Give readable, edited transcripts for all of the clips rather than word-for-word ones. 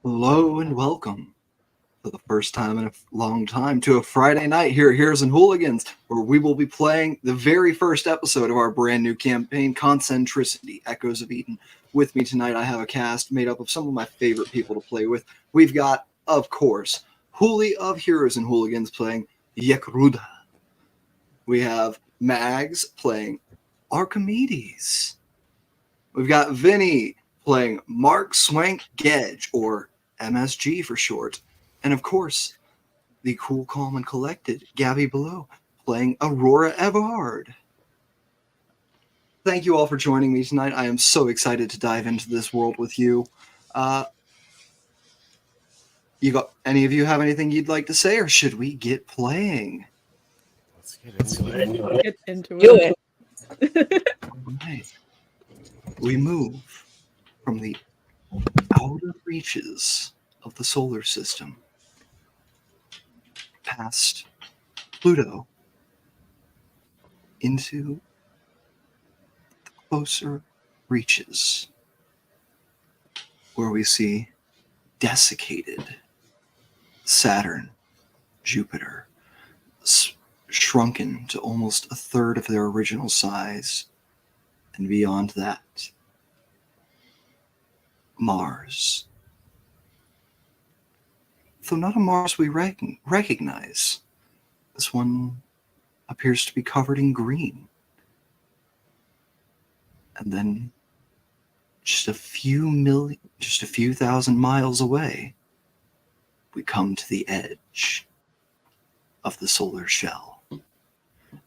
Hello and welcome for the first time in a long time to a Friday night here at Heroes and Hooligans, where we will be playing the very first episode of our brand new campaign, Concentricity, Echoes of Eden. With me tonight, I have a cast made up of some of my favorite people to play with. We've got, of course, Hooli of Heroes and Hooligans playing Yekruda. We have Mags playing Archimedes. We've got Vinny playing Mark Swank Gedge, or MSG for short. And of course, the cool, calm, and collected Gabby Below playing Aurora Everard. Thank you all for joining me tonight. I am so excited to dive into this world with you. Any of you have anything you'd like to say, or should we get playing? Let's get into it. Get into Do it. All right. We move from the outer reaches of the solar system past Pluto into the closer reaches, where we see desiccated Saturn, Jupiter, shrunken to almost a third of their original size, and beyond that, Mars. Though not a Mars we recognize, this one appears to be covered in green. And then just a few thousand miles away, we come to the edge of the solar shell.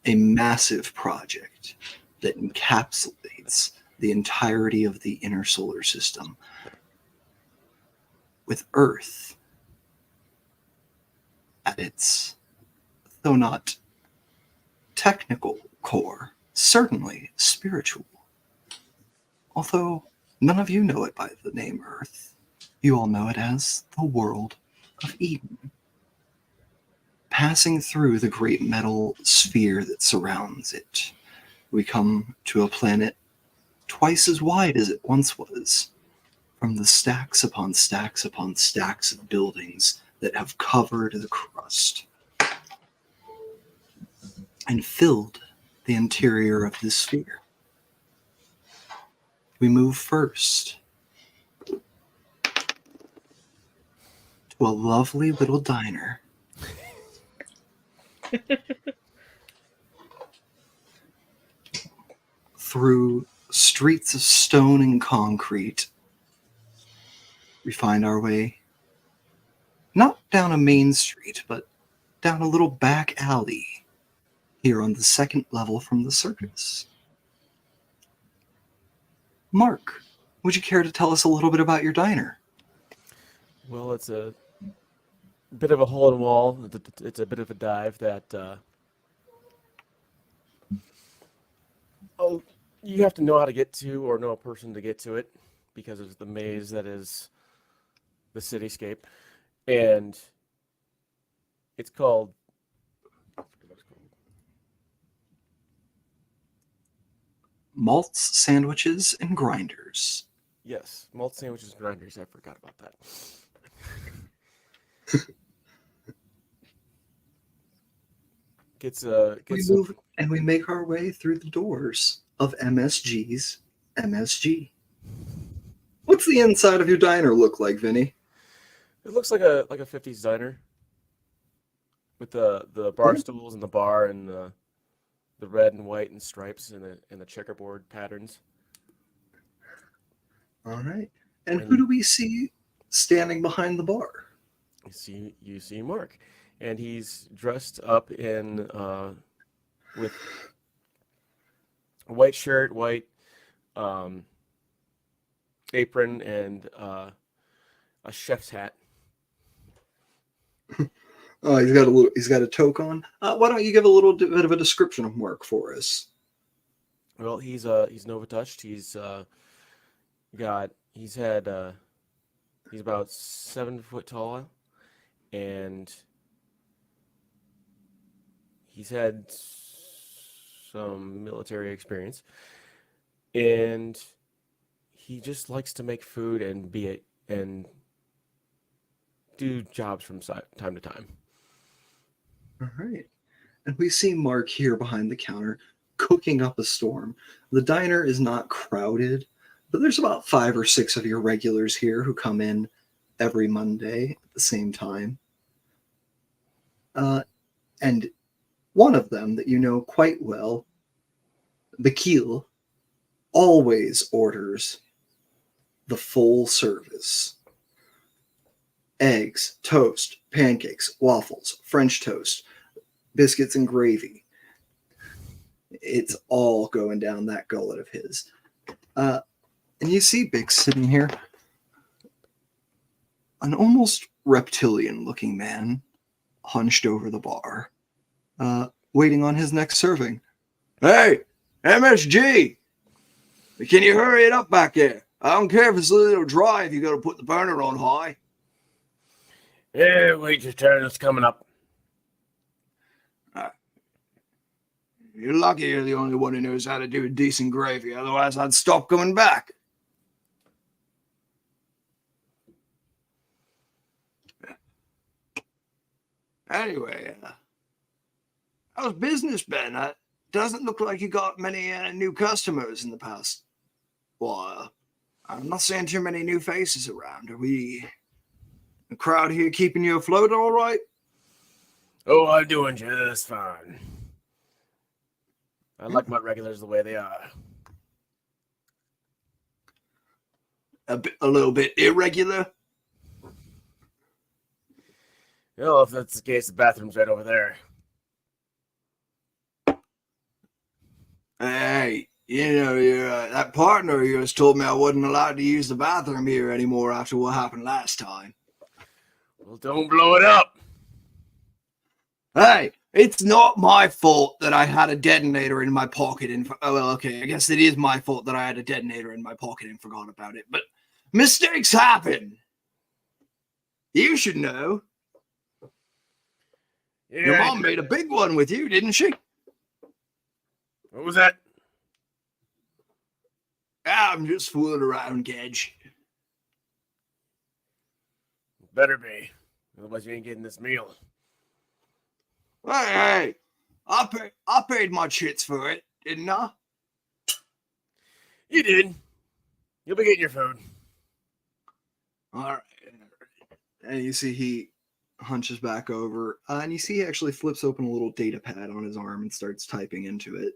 A massive project that encapsulates the entirety of the inner solar system, with Earth at its, though not technical core, certainly spiritual. Although none of you know it by the name Earth, you all know it as the world of Eden. Passing through the great metal sphere that surrounds it, we come to a planet twice as wide as it once was, from the stacks upon stacks upon stacks of buildings that have covered the crust and filled the interior of this sphere. We move first to a lovely little diner. Through streets of stone and concrete, we find our way not down a main street, but down a little back alley here on the second level from the circus. Mark, would you care to tell us a little bit about your diner? Well, it's a bit of a hole in the wall. It's a bit of a dive that you have to know how to get to, or know a person to get to it, because of the maze that is the cityscape. And it's called, Malts, Sandwiches, and Grinders. yes, malt sandwiches and grinders. I forgot about that. We move and we make our way through the doors of MSG's MSG. What's the inside of your diner look like, Vinny? It looks like a 50s diner with the bar stools and the bar and the red and white and stripes and the checkerboard patterns. All right. And who do we see standing behind the bar? You see Mark, and he's dressed up in with a white shirt, white apron, and a chef's hat. Oh, he's got a toque on. Why don't you give a little bit of a description of Mark for us? Well, he's Nova touched. He's about 7 foot tall, and he's had some military experience, and he just likes to make food and do jobs from time to time. All right. And we see Mark here behind the counter cooking up a storm. The diner is not crowded, but there's about 5 or 6 of your regulars here who come in every Monday at the same time. And one of them that you know quite well, Bakil, always orders the full service. Eggs, toast, pancakes, waffles, French toast, biscuits and gravy. It's all going down that gullet of his. And you see Bix sitting here, an almost reptilian-looking man, hunched over the bar, waiting on his next serving. Hey, MSG! Can you hurry it up back there? I don't care if it's a little dry if you got to put the burner on high. Yeah, wait your turn. It's coming up. You're lucky you're the only one who knows how to do a decent gravy. Otherwise, I'd stop coming back. Anyway, how's business been? Doesn't look like you got many new customers in the past while. I'm not seeing too many new faces around. Are we, the crowd here, keeping you afloat all right? Oh, I'm doing just fine. I like my regulars the way they are. A little bit irregular? Well, if that's the case, the bathroom's right over there. Hey, that partner of yours told me I wasn't allowed to use the bathroom here anymore after what happened last time. Well, don't blow it up. Hey, it's not my fault that I had a detonator in my pocket and well, okay, I guess it is my fault that I had a detonator in my pocket and forgot about it, but mistakes happen. You should know. Yeah, Your mom made a big one with you, didn't she? What was that? I'm just fooling around, Gedge. Better be. Otherwise you ain't getting this meal. Hey, I paid my chits for it, didn't I? You did. You'll be getting your food. All right. And you see he hunches back over, and you see he actually flips open a little data pad on his arm and starts typing into it.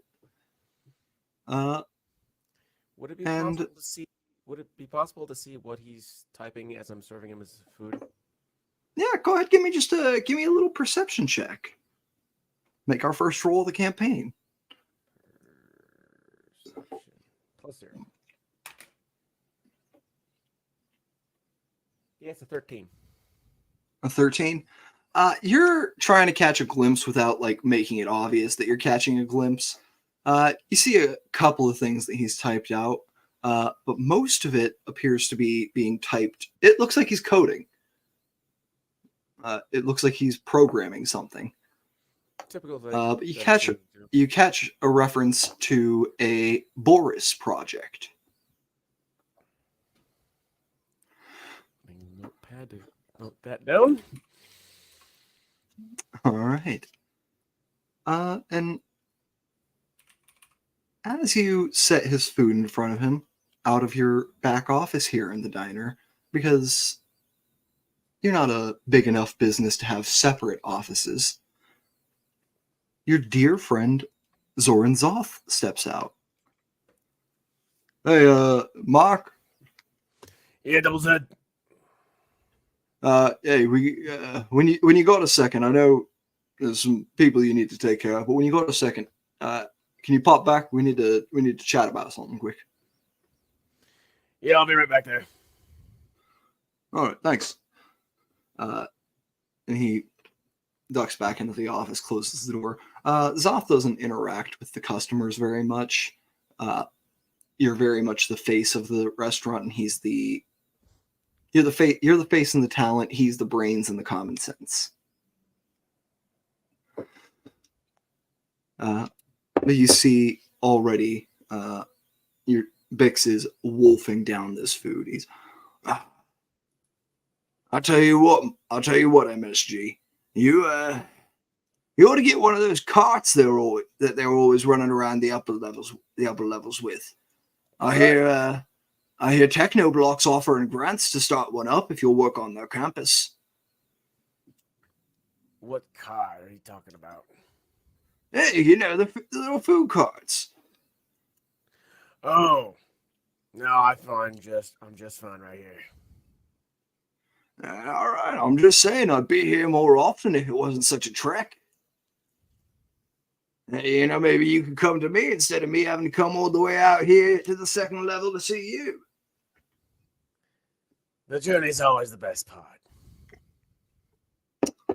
Would it be possible to see? Would it be possible to see what he's typing as I'm serving him his food? Yeah, go ahead. Give me a little perception check. Make our first roll of the campaign. Perception. +0. Yeah, it's a 13. A 13? You're trying to catch a glimpse without making it obvious that you're catching a glimpse. You see a couple of things that he's typed out, but most of it appears to be being typed. It looks like he's coding. It looks like he's programming something. Typical thing. But you catch a reference to a Boris project. Notepad to note that down. All right. And as you set his food in front of him out of your back office here in the diner, because you're not a big enough business to have separate offices, your dear friend Zoran Zoth steps out. Hey, Mark. Yeah, double Z. Hey, when you got a second, I know there's some people you need to take care of, but when you got a second, can you pop back? We need to chat about something quick. Yeah, I'll be right back there. All right, thanks. And he ducks back into the office, closes the door. Zoth doesn't interact with the customers very much. You're very much the face of the restaurant, and you're the face and the talent. He's the brains and the common sense. But you see already, your Bix is wolfing down this food. He's, I'll tell you what, MSG. You ought to get one of those carts that they're always running around the upper levels with. I hear Technoblock's offering grants to start one up if you'll work on their campus. What car are you talking about? Hey, you know, the little food carts. Oh, no, I'm just fine right here. All right, I'm just saying I'd be here more often if it wasn't such a trek. You know, maybe you could come to me instead of me having to come all the way out here to the second level to see you. The journey's always the best part.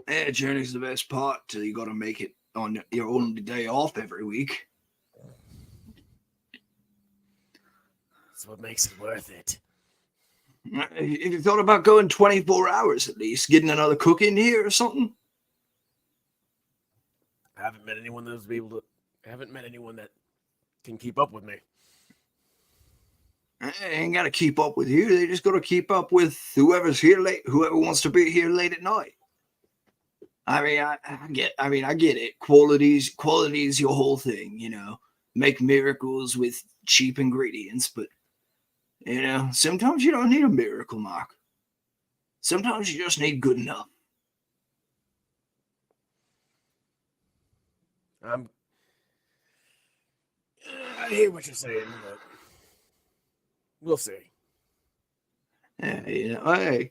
Yeah, journey's the best part till you got to make it on your only day off every week. That's what makes it worth it. Have you thought about going 24 hours at least, getting another cook in here or something? I haven't met anyone that can keep up with me. They ain't got to keep up with you. They just got to keep up with whoever's here late, whoever wants to be here late at night. I mean, I get it. Quality's your whole thing, you know. Make miracles with cheap ingredients, but you know, sometimes you don't need a miracle, Mark. Sometimes you just need good enough. I hear what you're saying, but we'll see. Yeah, you know, hey,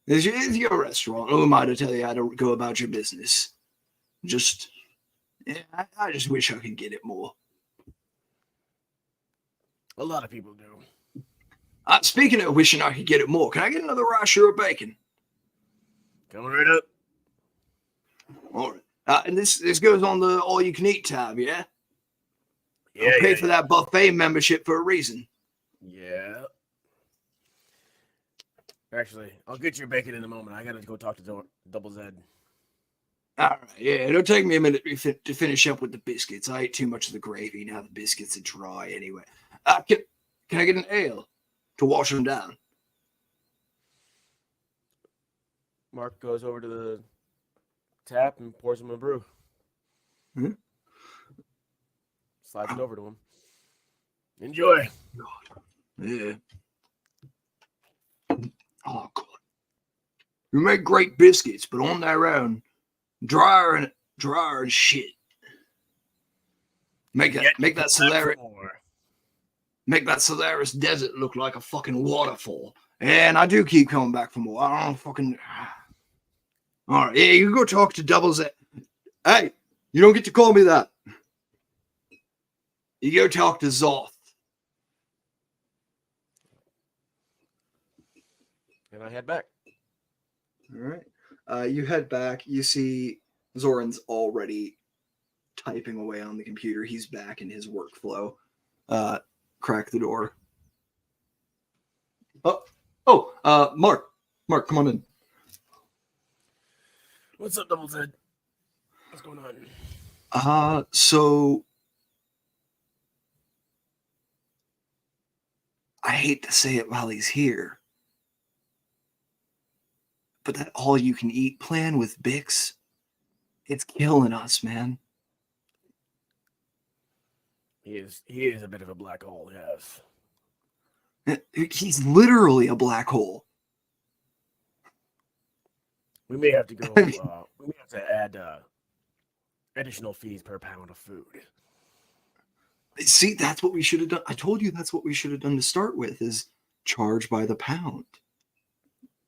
it's your restaurant. Who am I to tell you how to go about your business? Just, yeah, I just wish I could get it more. A lot of people do. Speaking of wishing I could get it more, can I get another rasher of bacon? Coming right up. All right. And this goes on the all-you-can-eat tab, yeah? Yeah, I'll pay for that buffet membership for a reason. Yeah. Actually, I'll get your bacon in a moment. I gotta go talk to Double Z. All right, yeah, it'll take me a minute to finish up with the biscuits. I ate too much of the gravy. Now the biscuits are dry anyway. Can I get an ale to wash them down? Mark goes over to the tap and pours him a brew. Hmm? Slides it over to him. Enjoy. Yeah. Oh, God. You make great biscuits, but on their own, drier and shit. Make that Solaris desert look like a fucking waterfall. And I do keep coming back for more. I don't fucking... All right, yeah, you go talk to Double Z. Hey, you don't get to call me that. You go talk to Zoth. And I head back. All right. You head back. You see Zoran's already typing away on the computer. He's back in his workflow. Crack the door. Mark, come on in. What's up, Double Z? What's going on? So I hate to say it while he's here, but that all-you-can-eat plan with Bix, it's killing us, man. He is a bit of a black hole, yes. He's literally a black hole. We may have to go. We may have to add additional fees per pound of food. See, that's what we should have done. I told you that's what we should have done to start with, is charge by the pound.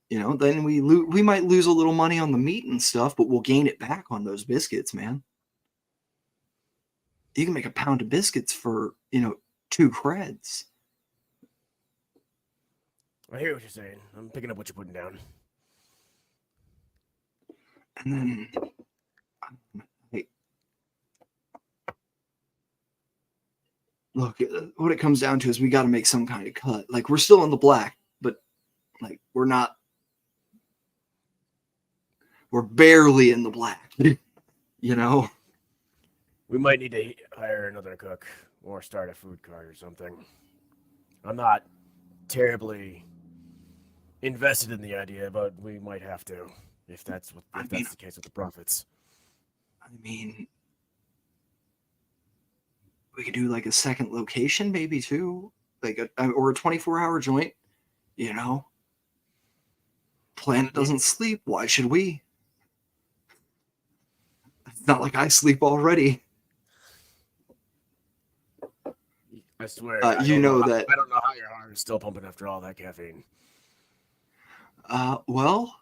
You know, then we might lose a little money on the meat and stuff, but we'll gain it back on those biscuits, man. You can make a pound of biscuits for, 2 creds. I hear what you're saying. I'm picking up what you're putting down. And then, hey, look, what it comes down to is we got to make some kind of cut. Like, we're still in the black, but, like, we're barely in the black, you know? We might need to hire another cook or start a food cart or something. I'm not terribly invested in the idea, but we might have to if that's I mean, the case with the profits. I mean, we could do like a second location, maybe too, like or a 24-hour joint. You know, planet doesn't sleep. Why should we? It's not like I sleep already. I swear, You know that. I don't know how your heart is still pumping after all that caffeine. Well,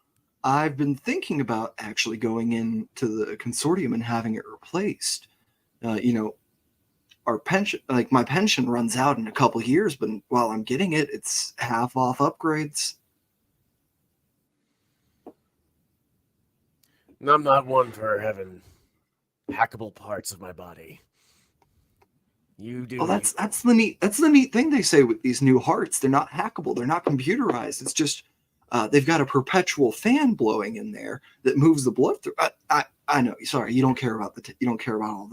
I've been thinking about actually going into the consortium and having it replaced. You know, our pension, like my pension runs out in a couple of years, but while I'm getting it, it's half off upgrades. I'm not one for having hackable parts of my body. You do. Oh, that's the neat thing they say with these new hearts. They're not hackable. They're not computerized. It's just they've got a perpetual fan blowing in there that moves the blood through. I know. Sorry, you don't care about you don't care about all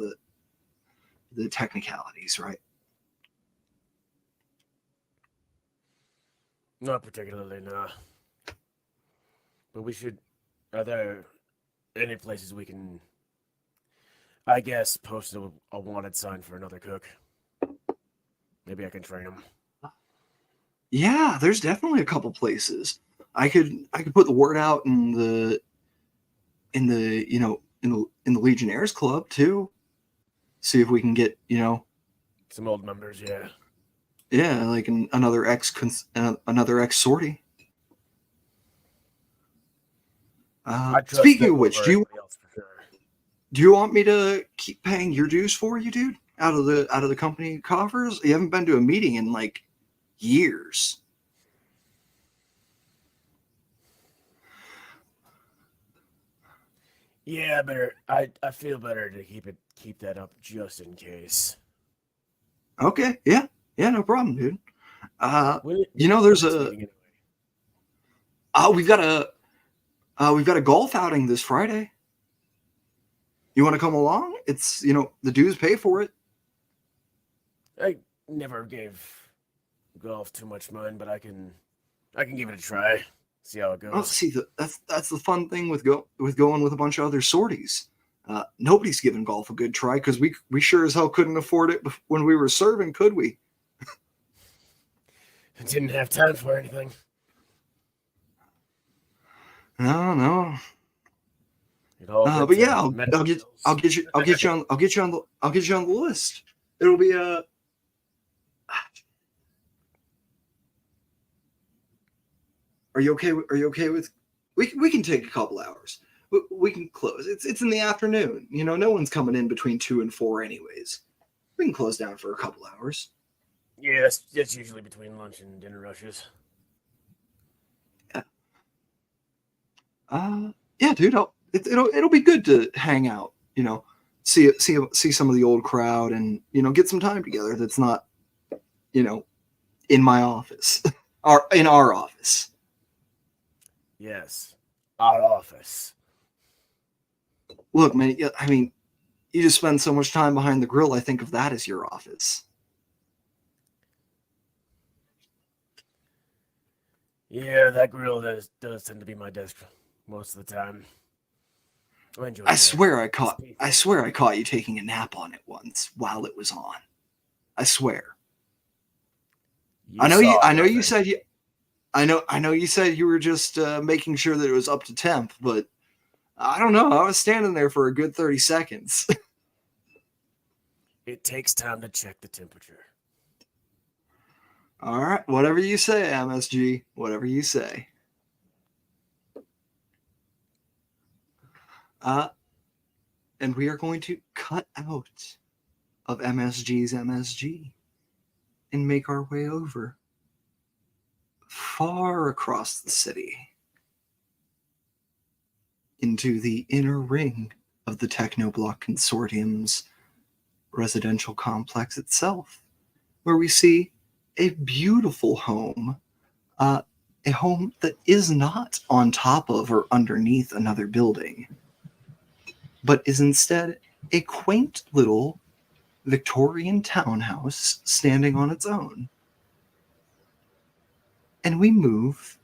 the technicalities, right? Not particularly, no. But we should. Are there any places we can, I guess, post a wanted sign for another cook? Maybe I can train him. Yeah, there's definitely a couple places. I could put the word out in the in the Legionnaires Club too. See if we can get Some old members, yeah. Yeah, like another ex sortie. Speaking of which, do you want me to keep paying your dues for you, dude? Out of the company coffers? You haven't been to a meeting in like years. Yeah, better. I feel better to keep that up just in case. Okay, yeah, no problem, dude. There's we've got a golf outing this Friday. You want to come along? It's the dues pay for it. I never gave golf too much mind, but I can give it a try. See how it goes. Oh, see, that's the fun thing with going with a bunch of other sorties. Nobody's given golf a good try because we sure as hell couldn't afford it when we were serving, could we? I didn't have time for anything. No. But yeah, I'll get you on the list. It'll be Are you okay with? We can take a couple hours. We can close. It's in the afternoon. No one's coming in between 2 and 4 anyways. We can close down for a couple hours. Yeah, that's usually between lunch and dinner rushes. Yeah. Yeah, dude. It'll be good to hang out. See some of the old crowd and get some time together. That's not in my office or in our office. Yes, our office. Look, man. I mean, you just spend so much time behind the grill. I think of that as your office. Yeah, that grill does tend to be my desk most of the time. I swear I caught you taking a nap on it once while it was on. I swear. I know you said you were just making sure that it was up to temp, but I don't know. I was standing there for a good 30 seconds. It takes time to check the temperature. All right, whatever you say, MSG. Whatever you say. And we are going to cut out of MSG's MSG and make our way over far across the city into the inner ring of the Technoblock Consortium's residential complex itself, where we see a beautiful home, a home that is not on top of or underneath another building, but is instead a quaint little Victorian townhouse standing on its own. And we move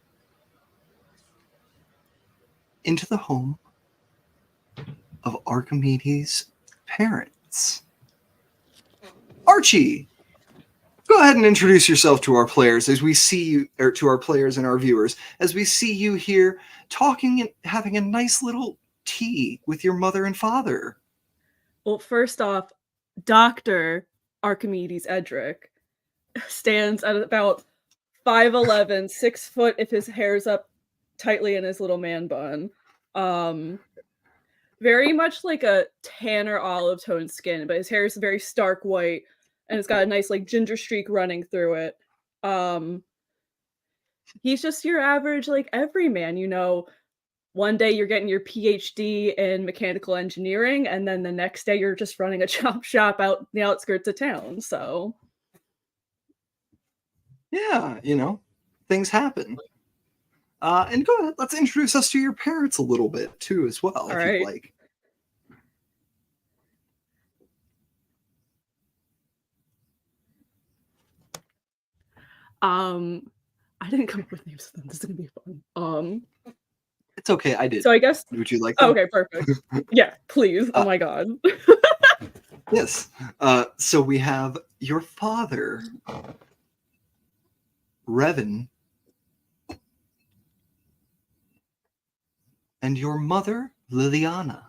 into the home of Archimedes' parents. Archie, go ahead and introduce yourself to our players as we see you, or to our players and our viewers, as we see you here talking and having a nice little tea with your mother and father. Well, first off, Dr. Archimedes Edric stands at about 5'11", 6 foot if his hair's up tightly in his little man bun. Very much like a tan or olive tone skin, but his hair is very stark white, and it's got a nice like ginger streak running through it. He's just your average like everyman, you know. One day you're getting your PhD in mechanical engineering, and then the next day you're just running a chop shop out in the outskirts of town. So Yeah, you know, things happen. And go ahead, let's introduce us to your parents a little bit too, as well, if right. you'd like. I didn't come up with names for them. This is gonna be fun. It's okay, I did. So I guess. Would you like Oh, them? okay, perfect. Yeah, please. Oh my god. Yes. So we have your father, Revan, and your mother, Liliana.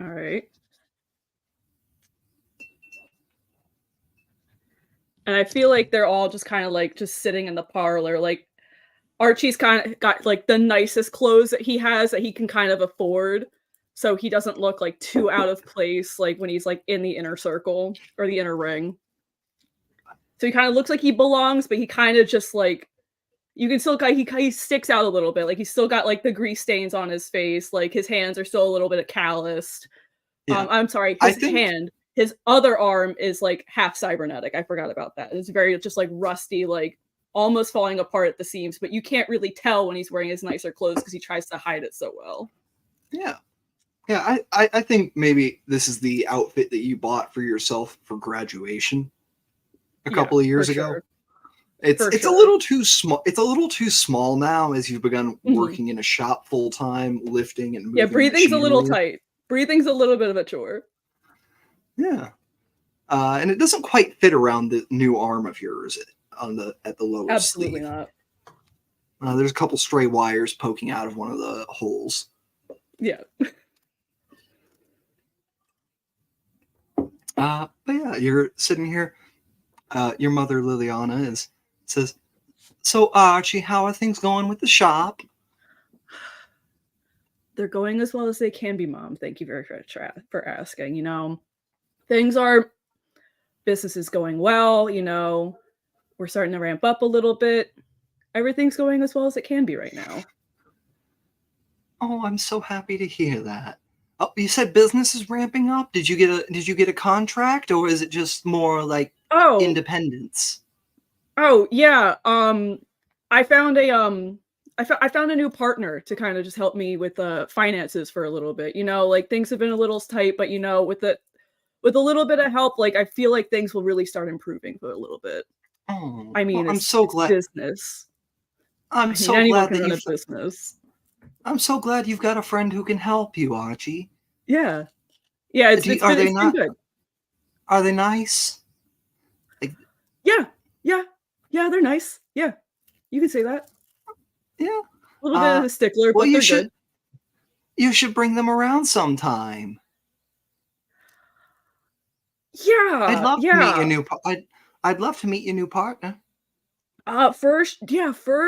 All right. And I feel like they're all just kind of like just sitting in the parlor. Like Archie's kind of got like the nicest clothes that he has that he can kind of afford. So he doesn't look like too out of place like when he's like in the inner circle or the inner ring. So he kind of looks like he belongs, but he kind of just like you can still he sticks out a little bit. Like he's still got like the grease stains on his face. Like his hands are still a little bit calloused. Yeah. I'm sorry, his other arm is like half cybernetic. I forgot about that. It's very just like rusty, like almost falling apart at the seams, but you can't really tell when he's wearing his nicer clothes because he tries to hide it so well. Yeah. Yeah, I think maybe this is the outfit that you bought for yourself for graduation a couple of years ago. Sure. It's a little too small. It's a little too small now as you've begun working in a shop full time, lifting and moving. Yeah, breathing's machinery. a little tight. Breathing's a little bit of a chore. Yeah, and it doesn't quite fit around the new arm of yours at the lower Absolutely sleeve. not. There's a couple stray wires poking out of one of the holes. Yeah. But yeah, you're sitting here. Your mother Liliana says, "So Archie, how are things going with the shop?" They're going as well as they can be, Mom. Thank you very much for asking. You know, business is going well. You know, we're starting to ramp up a little bit. Everything's going as well as it can be right now. Oh, I'm so happy to hear that. Oh, you said business is ramping up. Did you get a contract, or is it just more like independence? Oh yeah. I found a new partner to kind of just help me with finances for a little bit. You know, like things have been a little tight, but you know, with a little bit of help, like I feel like things will really start improving for a little bit. Oh, I mean, well, it's business. I'm so glad that you've business. I'm so glad you've got a friend who can help you, Archie. Yeah. Yeah, it's been good. Are they nice? Yeah, they're nice. Yeah. You can say that. Yeah. A little bit of a stickler, but they're good. You should bring them around sometime. Yeah. I'd love to meet your new partner. For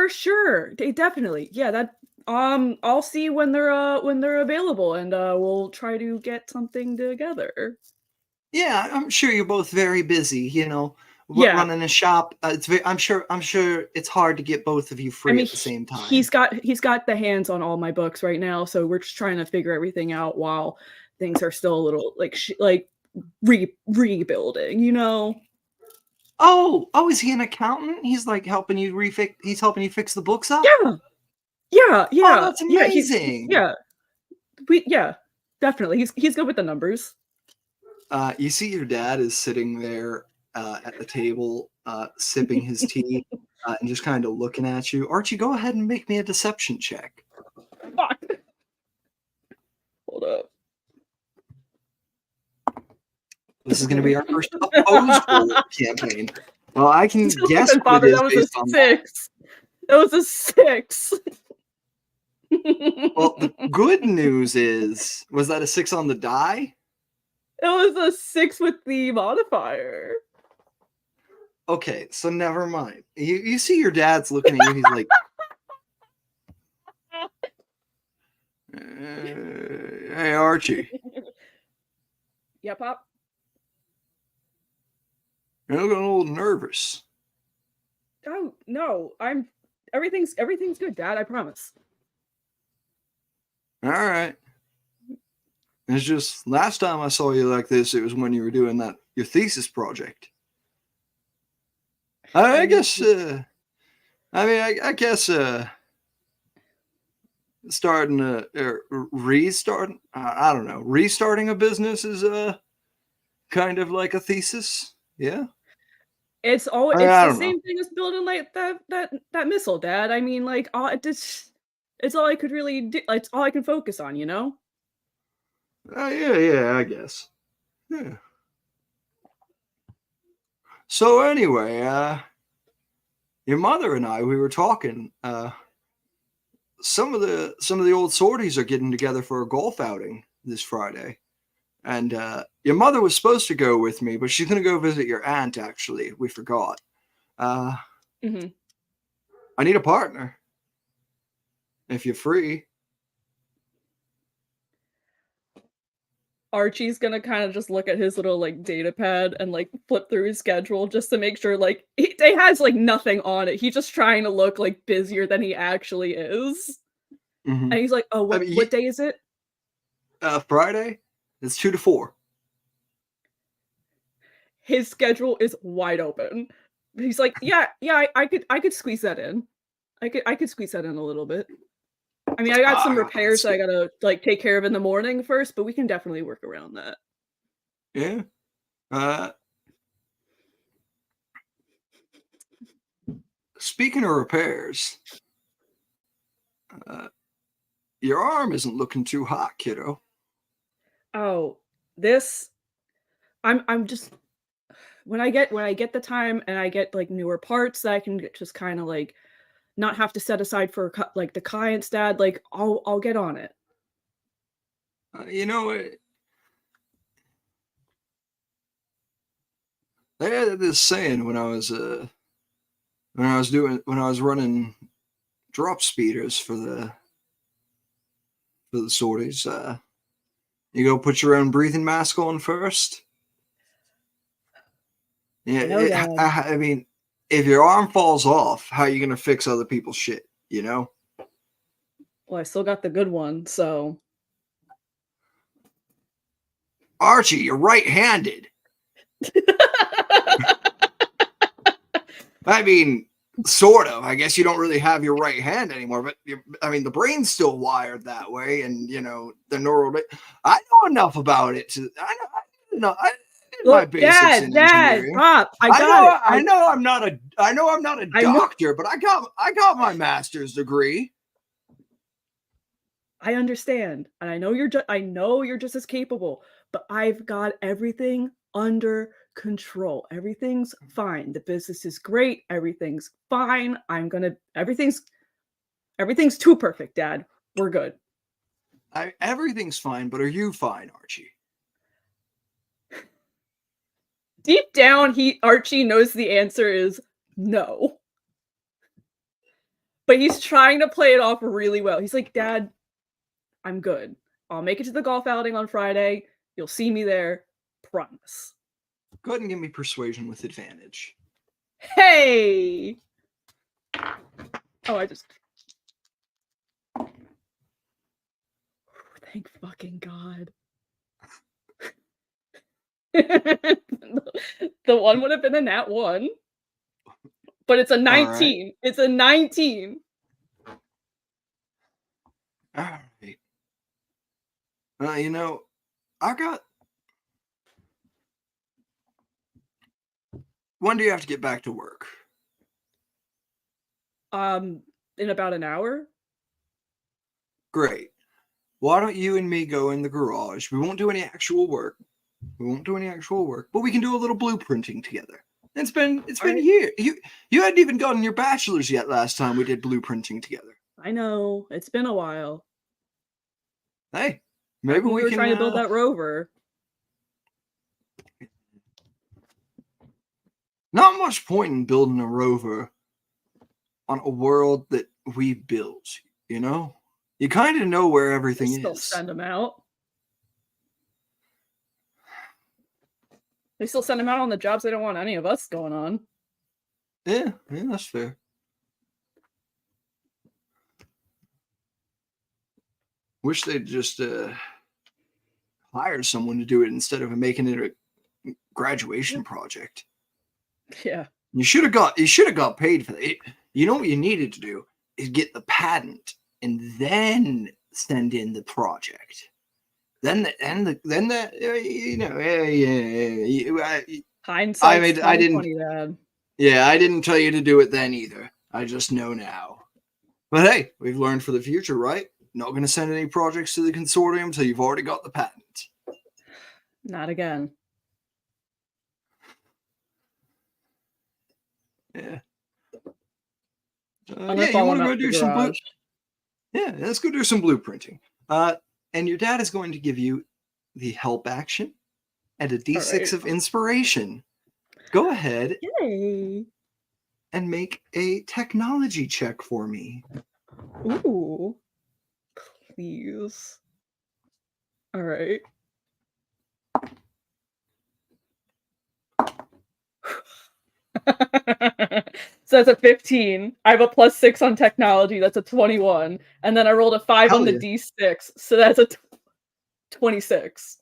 sure. Definitely. Yeah, that I'll see when they're available, and we'll try to get something together. Yeah, I'm sure you're both very busy, you know. Yeah. Running a shop. I'm sure it's hard to get both of you free at the same time. He's got the hands on all my books right now, so we're just trying to figure everything out while things are still a little like rebuilding, you know. Oh, is he an accountant? He's like helping you he's helping you fix the books up? Yeah. Oh, that's amazing. Definitely. He's good with the numbers. You see your dad is sitting there at the table, sipping his tea and just kind of looking at you. Archie, go ahead and make me a deception check. Fuck. This is going to be our first opposed goal campaign. Well, I can guess Listen, what Father, it is that was based a on that. 6. That was a 6. Well, the good news was that a 6 on the die? It was a 6 with the modifier. Okay, so never mind. You see your dad's looking at you, he's like, hey, Archie, Yeah, Pop? you're looking a little nervous. Oh, no. Everything's good, Dad, I promise. All right. It's just last time I saw you like this, it was when you were doing your thesis project. I guess. I guess. Starting restarting. I don't know. Restarting a business is kind of like a thesis. Yeah. It's I the don't know. same thing as building like that missile, Dad. I mean, like, it's all I could really do. It's all I can focus on, you know? Yeah, I guess. Yeah. So anyway, your mother and I, we were talking. Some of the old sorties are getting together for a golf outing this Friday, and your mother was supposed to go with me, but she's gonna go visit your aunt. Actually, we forgot. Mm-hmm. I need a partner. If you're free. Archie's gonna kind of just look at his little like data pad and like flip through his schedule just to make sure like it has like nothing on it. He's just trying to look like busier than he actually is. Mm-hmm. And he's like, "Oh, what day is it?" Friday. It's 2 to 4. His schedule is wide open. He's like, "Yeah, I could squeeze that in. I could squeeze that in a little bit. I mean, I got some repairs that I gotta like take care of in the morning first, but we can definitely work around that." Yeah. Speaking of repairs, your arm isn't looking too hot, kiddo. Oh, this I'm just when I get the time and I get like newer parts that I can just kind of like not have to set aside for like the client's dad, like I'll get on it. You know, they had this saying when I was running drop speeders for the sorties. You go put your own breathing mask on first. Yeah, I mean, if your arm falls off, how are you gonna fix other people's shit? You know. Well, I still got the good one, so. Archie, you're right-handed. I mean, sort of. I guess you don't really have your right hand anymore, but I mean, the brain's still wired that way, and you know the neural. I know enough about it. I know my basics in engineering. Pop, I know I'm not a doctor, but I got my master's degree. I understand, and I know you're just as capable, but I've got everything under control. Everything's fine. The business is great. Everything's fine. Everything's too perfect, Dad. We're good. Everything's fine, but are you fine, Archie? Deep down, Archie knows the answer is no. But he's trying to play it off really well. He's like, "Dad, I'm good. I'll make it to the golf outing on Friday. You'll see me there. Promise." Go ahead and give me persuasion with advantage. Hey! Oh, thank fucking God. The one would have been a nat 1. But it's a 19. Right. It's a 19. All right. You know, when do you have to get back to work? In about an hour. Great. Why don't you and me go in the garage? We won't do any actual work. We won't do any actual work, but we can do a little blueprinting together. It's been Alright. a year. You hadn't even gotten your bachelor's yet last time we did blueprinting together. I know. It's been a while. Hey, Back maybe when we we were can trying to build that rover. Not much point in building a rover on a world that we built, you know? You kind of know where everything Still is. send them out. They still send them out on the jobs they don't want any of us going on. Yeah, that's fair. Wish they'd just hire someone to do it instead of making it a graduation project. Yeah. You should have got paid for it. You know what you needed to do is get the patent and then send in the project. Hindsight's I didn't. 20/20, Dad. Yeah, I didn't tell you to do it then either. I just know now. But hey, we've learned for the future, right? Not going to send any projects to the consortium until you've already got the patent. Not again. Yeah. I'm gonna You follow want him to out go to the do some garage. Yeah, let's go do some blueprinting. And your dad is going to give you the help action and a D6 Alright. of inspiration. Go ahead Yay! and make a technology check for me. Ooh. Please. Alright. So that's a 15. I have a +6 on technology. That's a 21. And then I rolled a 5 Hell on the yeah. D6. So that's a 26.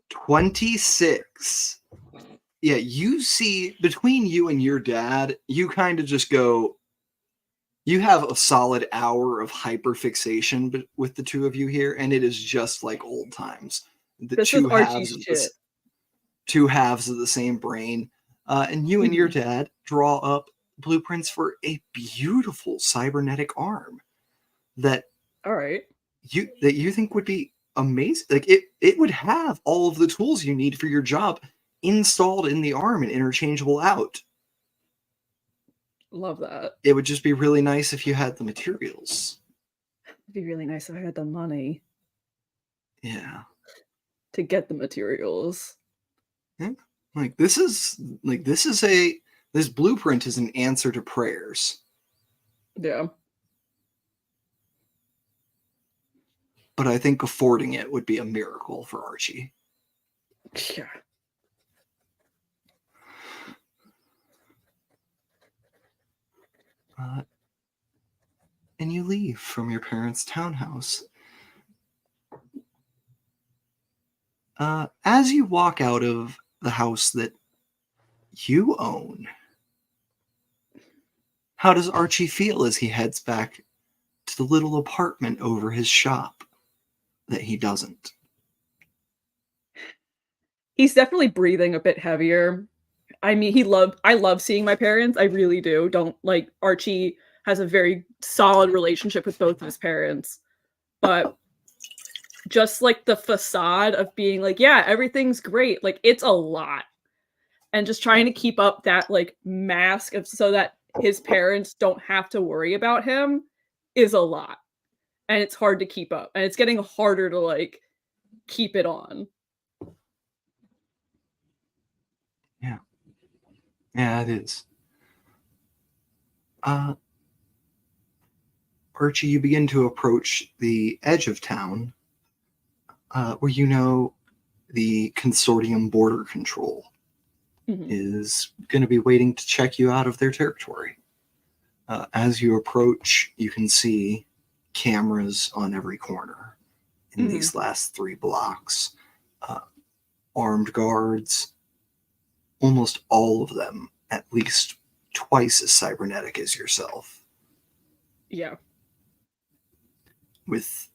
26. Yeah, you see, between you and your dad, you kind of just go, you have a solid hour of hyperfixation with the two of you here, and it is just like old times. The This is Archie's shit. two halves of the same brain. And you and your dad draw up blueprints for a beautiful cybernetic arm that Alright. you think would be amazing. Like it would have all of the tools you need for your job installed in the arm and interchangeable out. Love that. It would just be really nice if you had the materials. It'd be really nice if I had the money Yeah. to get the materials. Yeah. This blueprint is an answer to prayers. Yeah. But I think affording it would be a miracle for Archie. Yeah. And you leave from your parents' townhouse. As you walk out of the house that you own, how does Archie feel as he heads back to the little apartment over his shop that he doesn't? He's definitely breathing a bit heavier. I mean, I love seeing my parents. I really do. Archie has a very solid relationship with both of his parents. But just like the facade of being like, yeah, everything's great. Like it's a lot. And just trying to keep up that like mask of so that his parents don't have to worry about him is a lot. And it's hard to keep up. And it's getting harder to like keep it on. Yeah, it is. Archie, you begin to approach the edge of town where you know the consortium border control is going to be waiting to check you out of their territory. As you approach, you can see cameras on every corner in these last 3 blocks. Armed guards, almost all of them at least twice as cybernetic as yourself. Yeah. With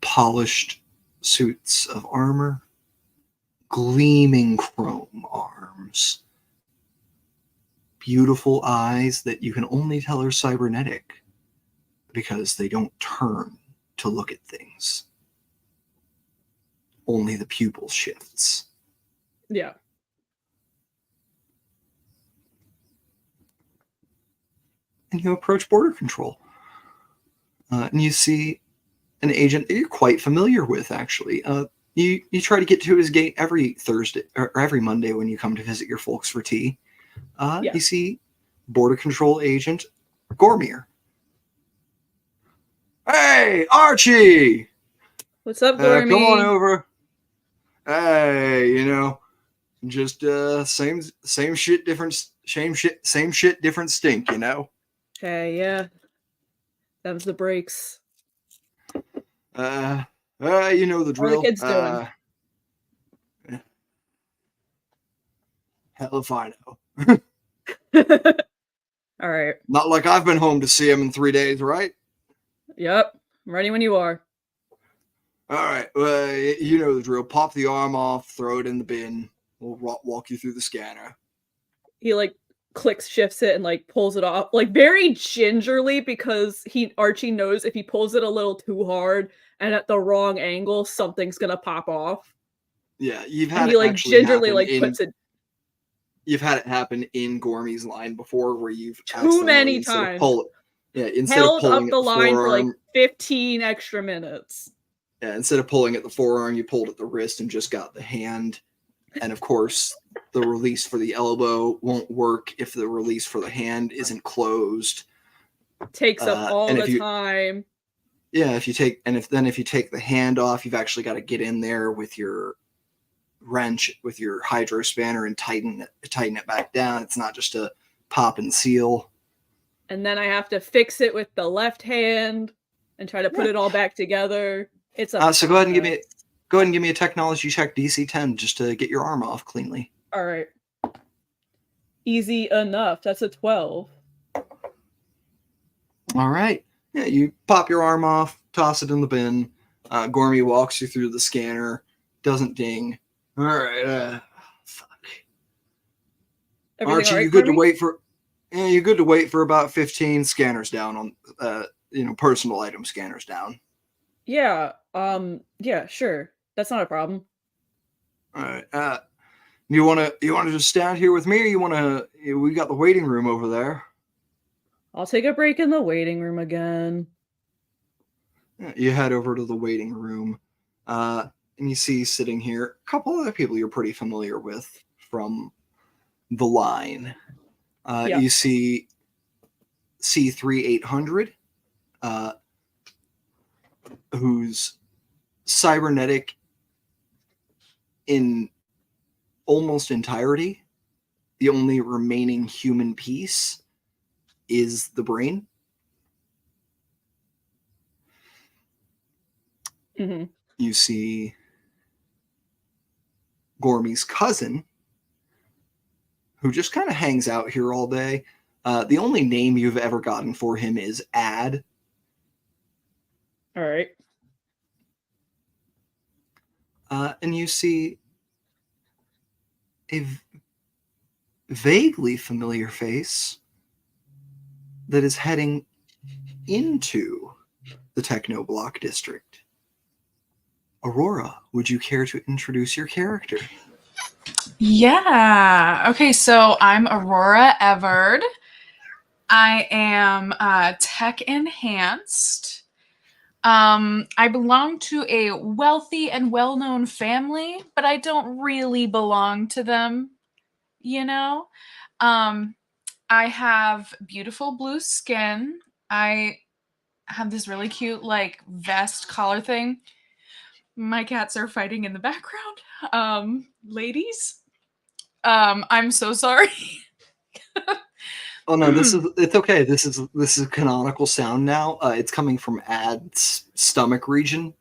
polished suits of armor, gleaming chrome arms, beautiful eyes that you can only tell are cybernetic because they don't turn to look at things. only the pupil shifts. Yeah. And you approach border control. And you see an agent that you're quite familiar with, actually. You try to get to his gate every Thursday or every Monday when you come to visit your folks for tea. Yeah. You see border control agent Gormier. Hey, Archie! What's up, Gormy? Come on over. Hey, just same shit, different same shit, different stink. Okay, yeah. Them's the breaks. You know the drill. How are the kids doing? Hell if I know. All right. Not like I've been home to see him in 3 days, right? Yep. I'm ready when you are. All right. Well, you know the drill. Pop the arm off, throw it in the bin. We'll walk you through the scanner. He like clicks, shifts it, and like pulls it off, like very gingerly, because Archie knows if he pulls it a little too hard and at the wrong angle, something's gonna pop off. Yeah, you've And had he it like actually gingerly happen like in, puts it You've had it happen in Gormy's line before, where you've too many instead of times. instead of Held pulling up at the the line for like forearm, 15 extra minutes. yeah, instead of pulling at the forearm, you pulled at the wrist and just got the hand. And of course, the release for the elbow won't work if the release for the hand isn't closed. Takes up all and the time. Yeah, if you take the hand off, you've actually got to get in there with your wrench, with your hydro spanner, and tighten it back down. It's not just a pop and seal. And then I have to fix it with the left hand and try to put it all back together. It's a so go ahead and give me a technology check, DC 10, just to get your arm off cleanly. All right. Easy enough. That's a 12. All right. Yeah, you pop your arm off, toss it in the bin. Gormy walks you through the scanner. Doesn't ding. All right. Fuck. Everything Archie, all right, you good Gormy? to wait for? Yeah, you're good to wait for about 15 scanners down on, personal item scanners down. Yeah. Yeah. Sure. That's not a problem. All right. You wanna just stand here with me, or we got the waiting room over there. I'll take a break in the waiting room again. Yeah, you head over to the waiting room, and you see sitting here a couple other people you're pretty familiar with from the line. Yeah. You see C3800, who's cybernetic in almost entirety. The only remaining human piece is the brain. Mm-hmm. You see Gormy's cousin, who just kind of hangs out here all day. The only name you've ever gotten for him is Ad. All right. And you see a vaguely familiar face that is heading into the Techno Block District. Aurora, would you care to introduce your character? Yeah. Okay, so I'm Aurora Everd. I am tech enhanced. I belong to a wealthy and well-known family, but I don't really belong to them, I have beautiful blue skin. I have this really cute vest collar thing. My cats are fighting in the background. Ladies, I'm so sorry. Oh no, it's okay. This is canonical sound now. It's coming from Ad's stomach region.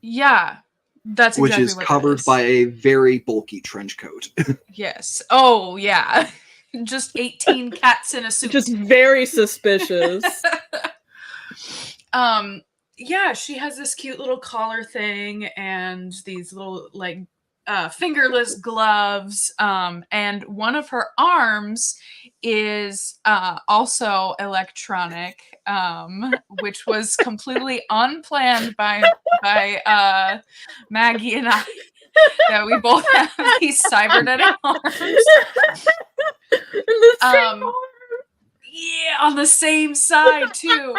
Yeah, that's exactly which is what covered by a very bulky trench coat. Yes. Oh yeah. Just 18 cats in a suit. Just very suspicious. Yeah, she has this cute little collar thing and these little fingerless gloves, and one of her arms is also electronic, which was completely unplanned by Maggie and I. That we both have these cybernetic arms. The same arm. Yeah, on the same side too.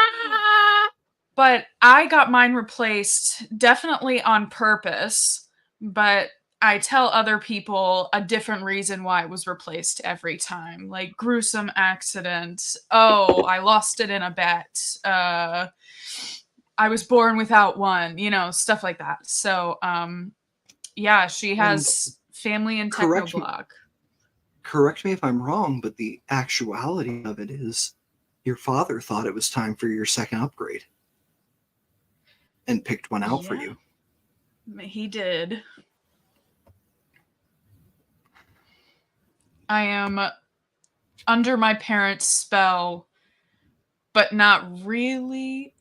But I got mine replaced definitely on purpose, but I tell other people a different reason why it was replaced every time. Like gruesome accident. Oh, I lost it in a bet. I was born without one, stuff like that. So, yeah, she has family in Technoblock. Correct me if I'm wrong, but the actuality of it is your father thought it was time for your second upgrade and picked one out for you. He did. I am under my parents' spell, but not really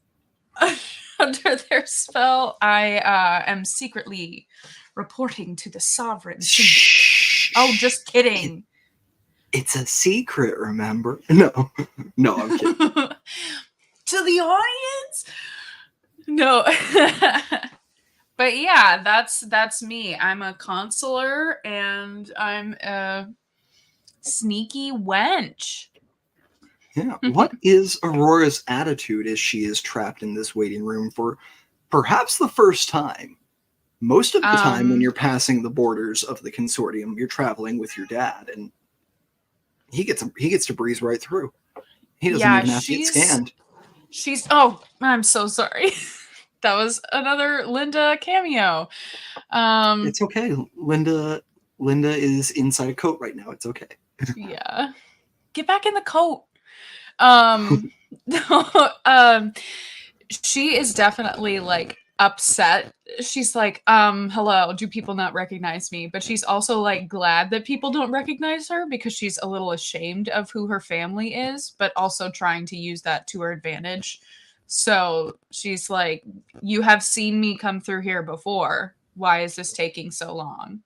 under their spell. I am secretly reporting to the sovereign. Shh. Oh, just kidding. It's a secret, remember? No, I'm kidding. To the audience? No. But yeah, that's me. I'm a consular and I'm a sneaky wench. Yeah. What is Aurora's attitude as she is trapped in this waiting room for perhaps the first time? Most of the time when you're passing the borders of the consortium, you're traveling with your dad, and he gets to breeze right through. He doesn't even have to get scanned. Oh, I'm so sorry. That was another Linda cameo. It's okay. Linda is inside a coat right now. It's okay. Yeah. Get back in the coat. She is definitely like upset. She's like, hello, do people not recognize me? But she's also like glad that people don't recognize her because she's a little ashamed of who her family is, but also trying to use that to her advantage. So she's like, you have seen me come through here before. Why is this taking so long?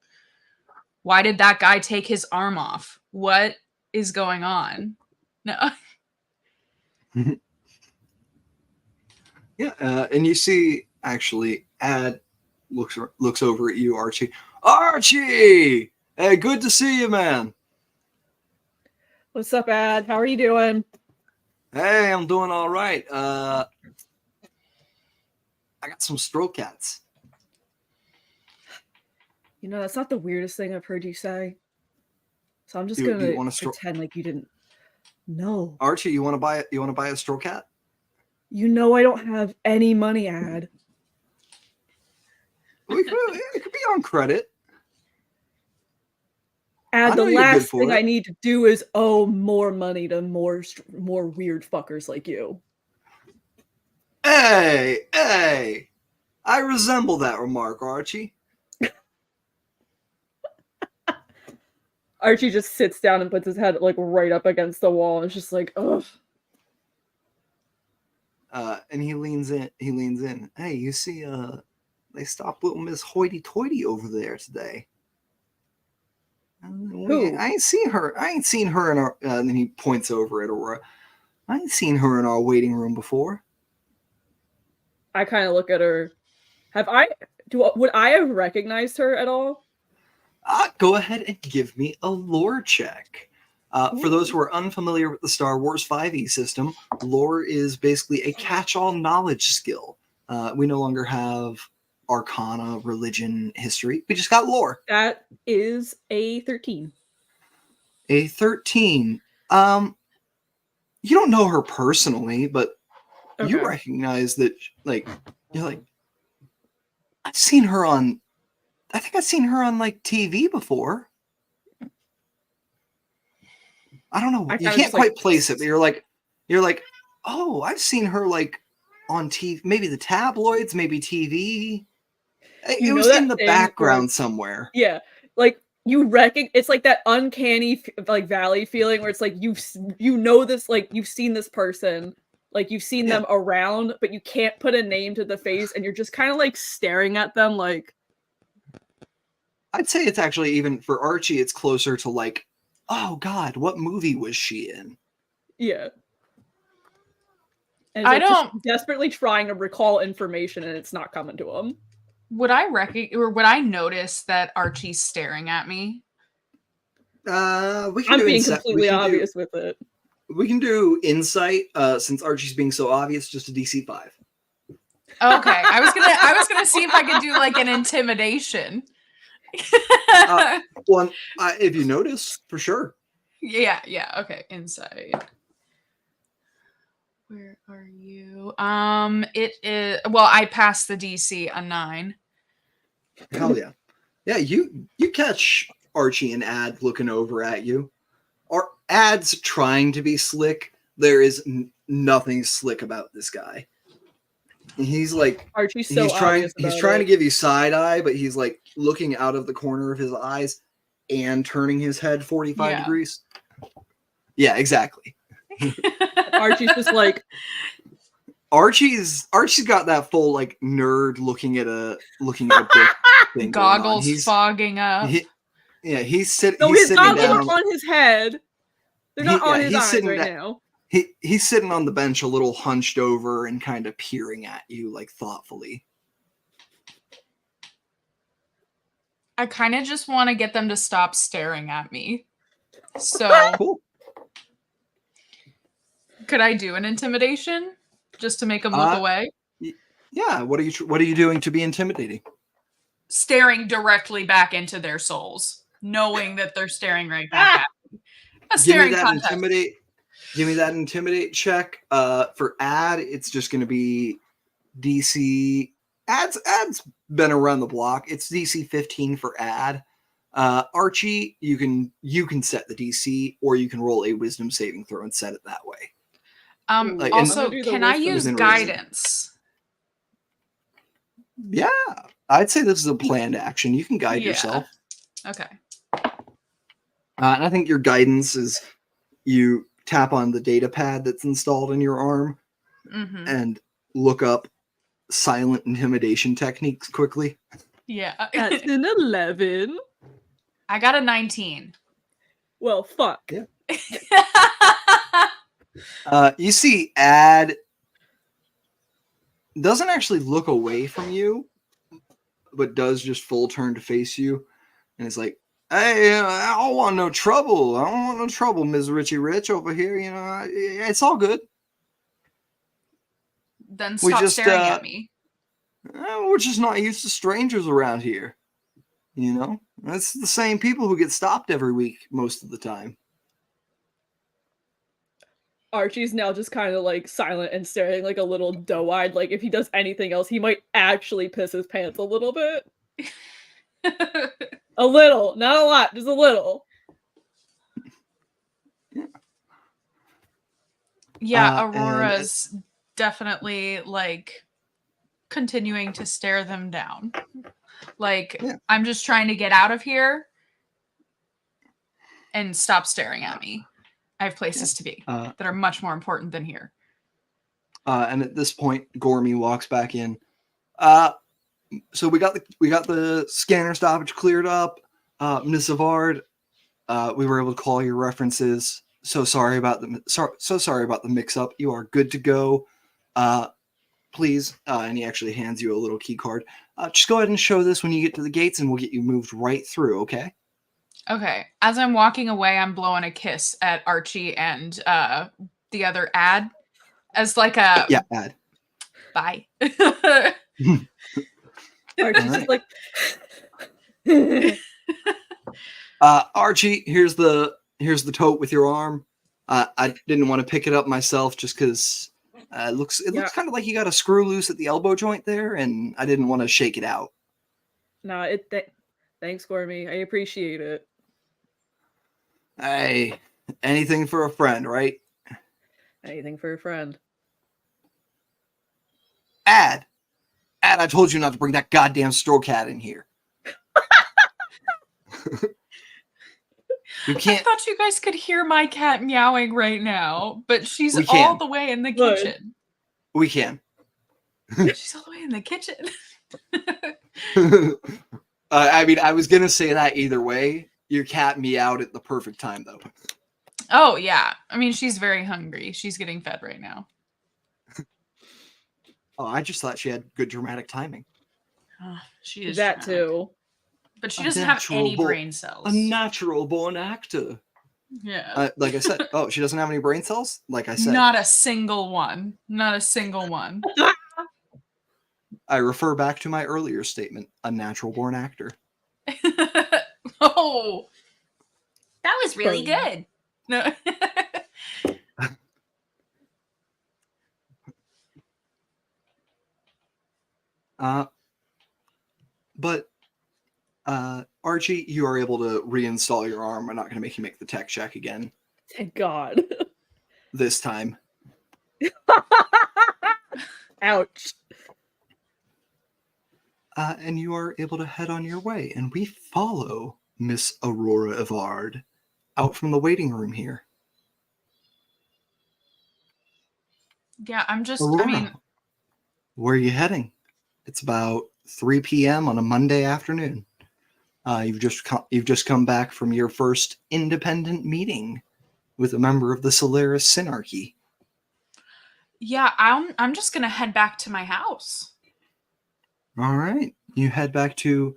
Why did that guy take his arm off? What is going on? No. Yeah, and you see, actually, Ad looks over at you, Archie. Archie! Hey, good to see you, man. What's up, Ad? How are you doing? Hey, I'm doing all right. I got some stroke cats. That's not the weirdest thing I've heard you say. So I'm just Do you gonna want to pretend like you didn't. No. Archie, you want to buy it? You want to buy a stroke cat? I don't have any money, Ad. It could be on credit. Ad, the last thing I need to do is owe more money to more weird fuckers like you. Hey! I resemble that remark, Archie. Archie just sits down and puts his head like right up against the wall and is just like, ugh. And he leans in. Hey, you see, they stopped little Miss Hoity-Toity over there today. Who? I ain't seen her in our. And then he points over at Aurora. I ain't seen her in our waiting room before. I kind of look at her. Would I have recognized her at all? Go ahead and give me a lore check. For those who are unfamiliar with the Star Wars 5e system, lore is basically a catch-all knowledge skill. We no longer have arcana, religion, history. We just got lore. That is a 13. A 13. You don't know her personally, but you recognize that, you're like, I think I've seen her on like TV before. I don't know. You can't quite place it, but you're like, oh, I've seen her like on TV, maybe the tabloids, maybe TV. It was in the background somewhere. Yeah, like it's like that uncanny like valley feeling where it's like this, like you've seen this person, like you've seen them around, but you can't put a name to the face, and you're just kind of like staring at them like. I'd say it's actually, even for Archie, it's closer to like, oh God, what movie was she in? Yeah. And I he's, like, don't- just desperately trying to recall information and it's not coming to him. Would I notice that Archie's staring at me? We can I'm do being insight. completely obvious with it. We can do insight, since Archie's being so obvious, just a DC 5. Okay, I was gonna see if I could do like an intimidation. Well, if you notice, for sure. Yeah. Okay, insight. Where are you? It is. Well, I passed the DC a 9. Hell yeah. Yeah, you catch Archie and Ad looking over at you. Ad's trying to be slick. There is nothing slick about this guy. He's like, Archie's so he's trying obvious to give you side eye, but he's like looking out of the corner of his eyes and turning his head 45 degrees. Yeah, exactly. Archie's just like, Archie's got that full like nerd looking at a book thing. Goggles fogging up. He's sitting. no, he's his sitting goggles down. are on his head. They're not on his eyes right down. now. He's sitting on the bench, a little hunched over and kind of peering at you, like thoughtfully. I kind of just want to get them to stop staring at me. So, Cool. Could I do an intimidation just to make them look away? Yeah. What are you doing to be intimidating? Staring directly back into their souls, knowing that they're staring right back at me. A staring contest. Give me that intimidate check. For Ad, it's just going to be DC. Ad's been around the block. It's DC 15 for Ad. Archie, you can set the DC, or you can roll a Wisdom saving throw and set it that way. Also, can I use guidance? Yeah, I'd say this is a planned action. You can guide yourself. Okay. And I think your guidance is you tap on the data pad that's installed in your arm and look up silent intimidation techniques quickly. Yeah. That's an 11. I got a 19. Well, fuck. Yeah. You see Ad doesn't actually look away from you, but does just full turn to face you. And it's like, hey, I don't want no trouble. I don't want no trouble, Ms. Richie Rich over here. You know, it's all good. Then stop staring at me. We're just not used to strangers around here. You know, it's the same people who get stopped every week most of the time. Archie's now just kind of like silent and staring like a little doe-eyed. Like if he does anything else, he might actually piss his pants a little bit. A little, not a lot, just a little. Yeah, Aurora's definitely like continuing to stare them down. Like, I'm just trying to get out of here and stop staring at me. I have places to be that are much more important than here. And at this point, Gormy walks back in. So we got the scanner stoppage cleared up. Ms. Savard, we were able to call your references. So sorry about the mix-up. You are good to go. Please, and he actually hands you a little key card. Just go ahead and show this when you get to the gates, and we'll get you moved right through. Okay. Okay. As I'm walking away, I'm blowing a kiss at Archie and the other Ad as like a Ad. Bye. Archie's just like Archie, here's the tote with your arm. I didn't want to pick it up myself just because it looks kind of like you got a screw loose at the elbow joint there, and I didn't want to shake it out. Nah, thanks, Gormy. I appreciate it. Hey, anything for a friend, right? Anything for a friend. Ad, I told you not to bring that goddamn straw cat in here. You can't. I thought you guys could hear my cat meowing right now, but she's We all can. the way in the Good. kitchen. We can. She's all the way in the kitchen. I mean, I was gonna say that either way. Your cat meowed at the perfect time, though. Oh, yeah. I mean, she's very hungry. She's getting fed right now. Oh, I just thought she had good dramatic timing. Oh, she is That dramatic. too. But she A doesn't have natural any born- brain cells. A natural-born actor. Yeah. Like I said, oh, she doesn't have any brain cells? Like I said, Not a single one. Not a single one. I refer back to my earlier statement, a natural-born actor. Oh, that was really Burn. good. No. But Archie, you are able to reinstall your arm. I'm not going to make you make the tech check again Thank God. this time. Ouch. And you are able to head on your way. And we follow Miss Aurora Evard out from the waiting room here. Yeah, I'm just, Aurora, I mean, where are you heading? It's about 3 p.m. on a Monday afternoon. You've just come back from your first independent meeting with a member of the Solaris Synarchy. yeah, I'm just gonna head back to my house. All right. You head back to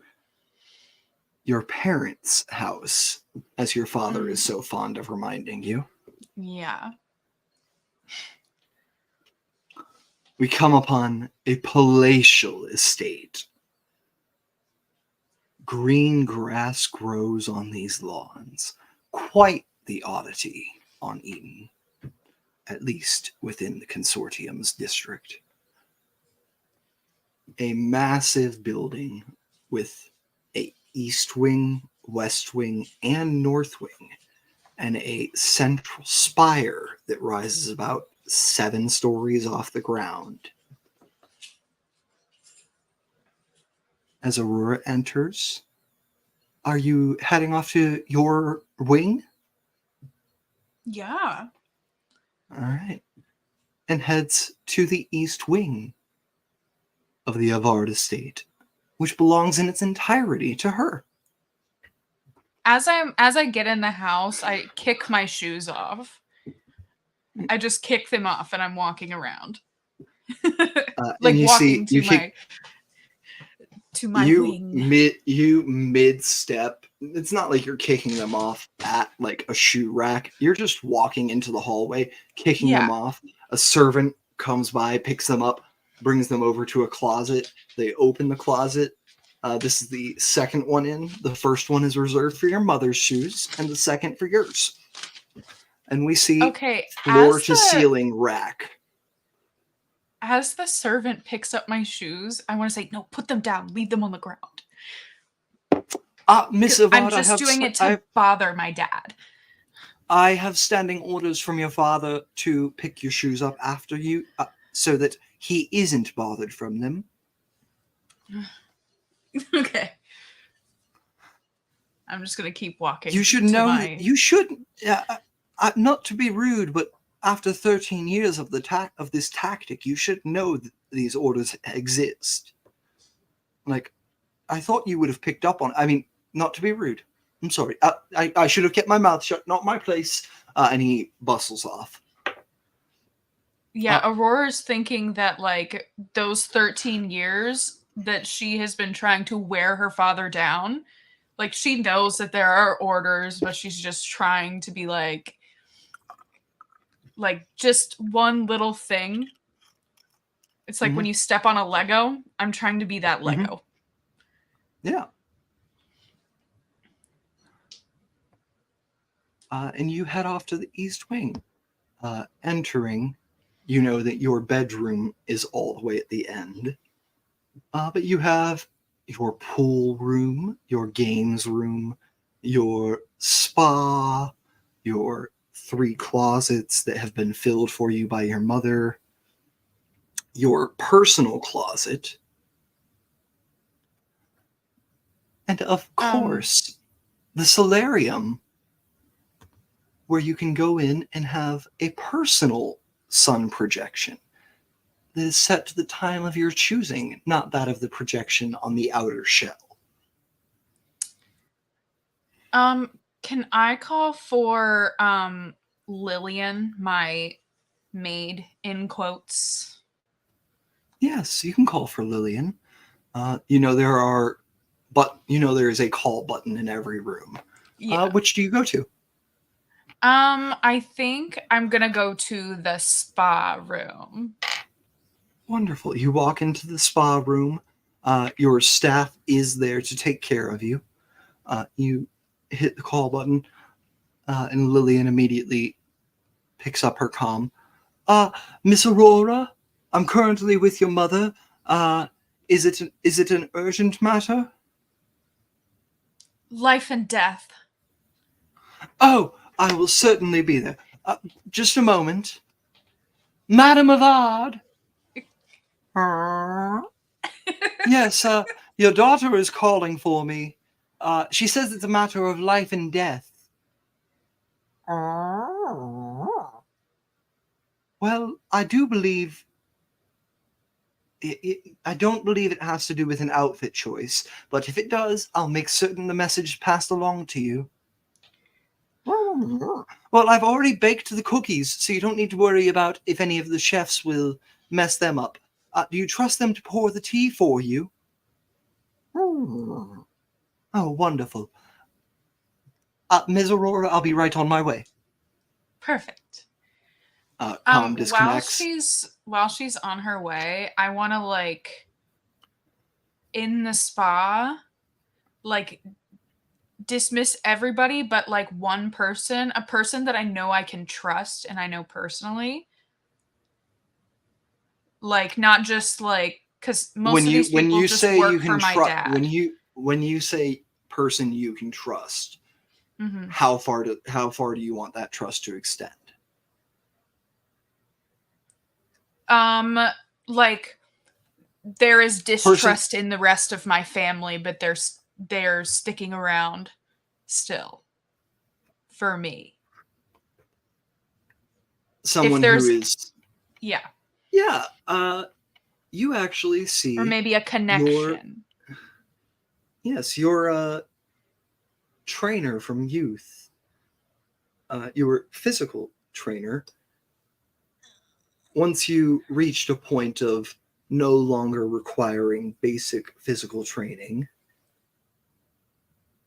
your parents' house, as your father is so fond of reminding you. Yeah. We come upon a palatial estate. Green grass grows on these lawns. Quite the oddity on Eden, at least within the consortium's district. A massive building with a east wing, west wing, and north wing, and a central spire that rises about 7 stories off the ground. As Aurora enters, are you heading off to your wing? Yeah. All right. And heads to the east wing of the Avard estate, which belongs in its entirety to her. As I get in the house, I kick my shoes off. I just kick them off and I'm walking around. Like and you walking see, to my you wing. mid step. It's not like you're kicking them off at like a shoe rack. You're just walking into the hallway, kicking them off. A servant comes by, picks them up, brings them over to a closet. They open the closet. This is the second one in. The first one is reserved for your mother's shoes, and the second for yours. And we see floor to ceiling rack. As the servant picks up my shoes, I want to say, no, put them down. Leave them on the ground. Miss Evard, I'm just doing it to bother my dad. I have standing orders from your father to pick your shoes up after you, so that he isn't bothered from them. Okay. I'm just going to keep walking. You should know, you shouldn't, not to be rude, but after 13 years of this tactic, you should know that these orders exist. Like, I thought you would have picked up on. I mean, not to be rude. I'm sorry. I should have kept my mouth shut. Not my place. And he bustles off. Yeah, Aurora's thinking that like those 13 years that she has been trying to wear her father down, like she knows that there are orders, but she's just trying to be like just one little thing. It's like when you step on a Lego, I'm trying to be that Lego. Yeah. And you head off to the east wing. Entering, you know that your bedroom is all the way at the end. But you have your pool room, your games room, your spa, your 3 closets that have been filled for you by your mother, your personal closet, and of course, the solarium, where you can go in and have a personal sun projection that is set to the time of your choosing, not that of the projection on the outer shell. Can I call for Lillian, my maid in quotes? Yes, you can call for Lillian. There is a call button in every room. Yeah. Which do you go to? I think I'm gonna go to the spa room. Wonderful. You walk into the spa room. Your staff is there to take care of you. You hit the call button, and Lillian immediately picks up her comm. Miss Aurora, I'm currently with your mother. Is it an urgent matter? Life and death. Oh, I will certainly be there. Just a moment. Madam Avad. Yes, your daughter is calling for me. She says it's a matter of life and death. Well, I do believe... I don't believe it has to do with an outfit choice, but if it does, I'll make certain the message is passed along to you. Well, I've already baked the cookies, so you don't need to worry about if any of the chefs will mess them up. Do you trust them to pour the tea for you? Oh, wonderful. Ms. Aurora, I'll be right on my way. Perfect. Comm disconnects. While she's on her way, I want to in the spa, dismiss everybody, but one person, a person that I know I can trust and I know personally. Not just because most of these people just work for my dad. When you say person you can trust, mm-hmm. how far do you want that trust to extend? There is distrust in the rest of my family, but they're sticking around still for me. Someone who is... Yeah. Yeah. You actually see... Or maybe a connection. Your trainer from youth. Your physical trainer. Once you reached a point of no longer requiring basic physical training,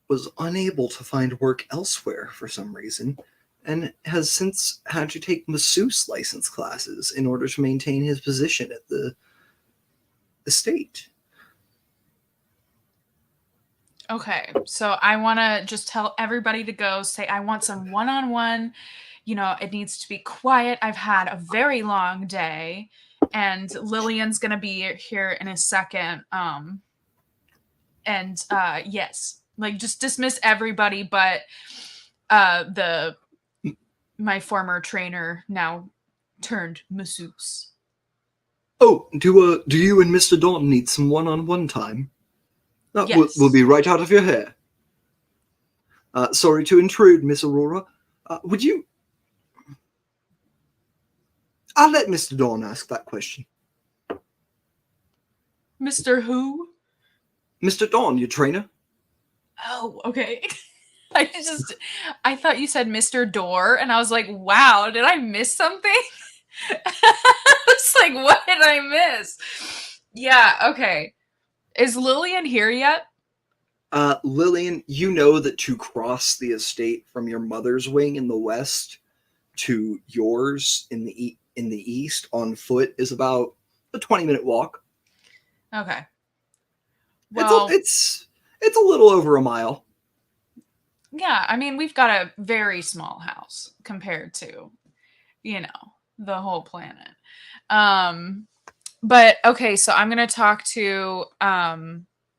was unable to find work elsewhere for some reason, and has since had to take masseuse license classes in order to maintain his position at the estate. Okay, so I want to just tell everybody to go say, I want some one-on-one. It needs to be quiet. I've had a very long day, and Lillian's going to be here in a second. Yes, just dismiss everybody, but my former trainer now turned masseuse. Oh, do you and Mr. Dawn need some one-on-one time? Yes. We'll be right out of your hair. Sorry to intrude, Miss Aurora. Would you... I'll let Mr. Dawn ask that question. Mr. Who? Mr. Dawn, your trainer. Oh, okay. I thought you said Mr. Door, and I was like, wow, did I miss something? It's like, what did I miss? Yeah, okay. Is Lillian here yet? Lillian, you know that to cross the estate from your mother's wing in the west to yours in the east on foot is about a 20-minute walk. Okay. Well, it's a little over a mile. Yeah, I mean, we've got a very small house compared to, the whole planet. But okay, so I'm going to talk to,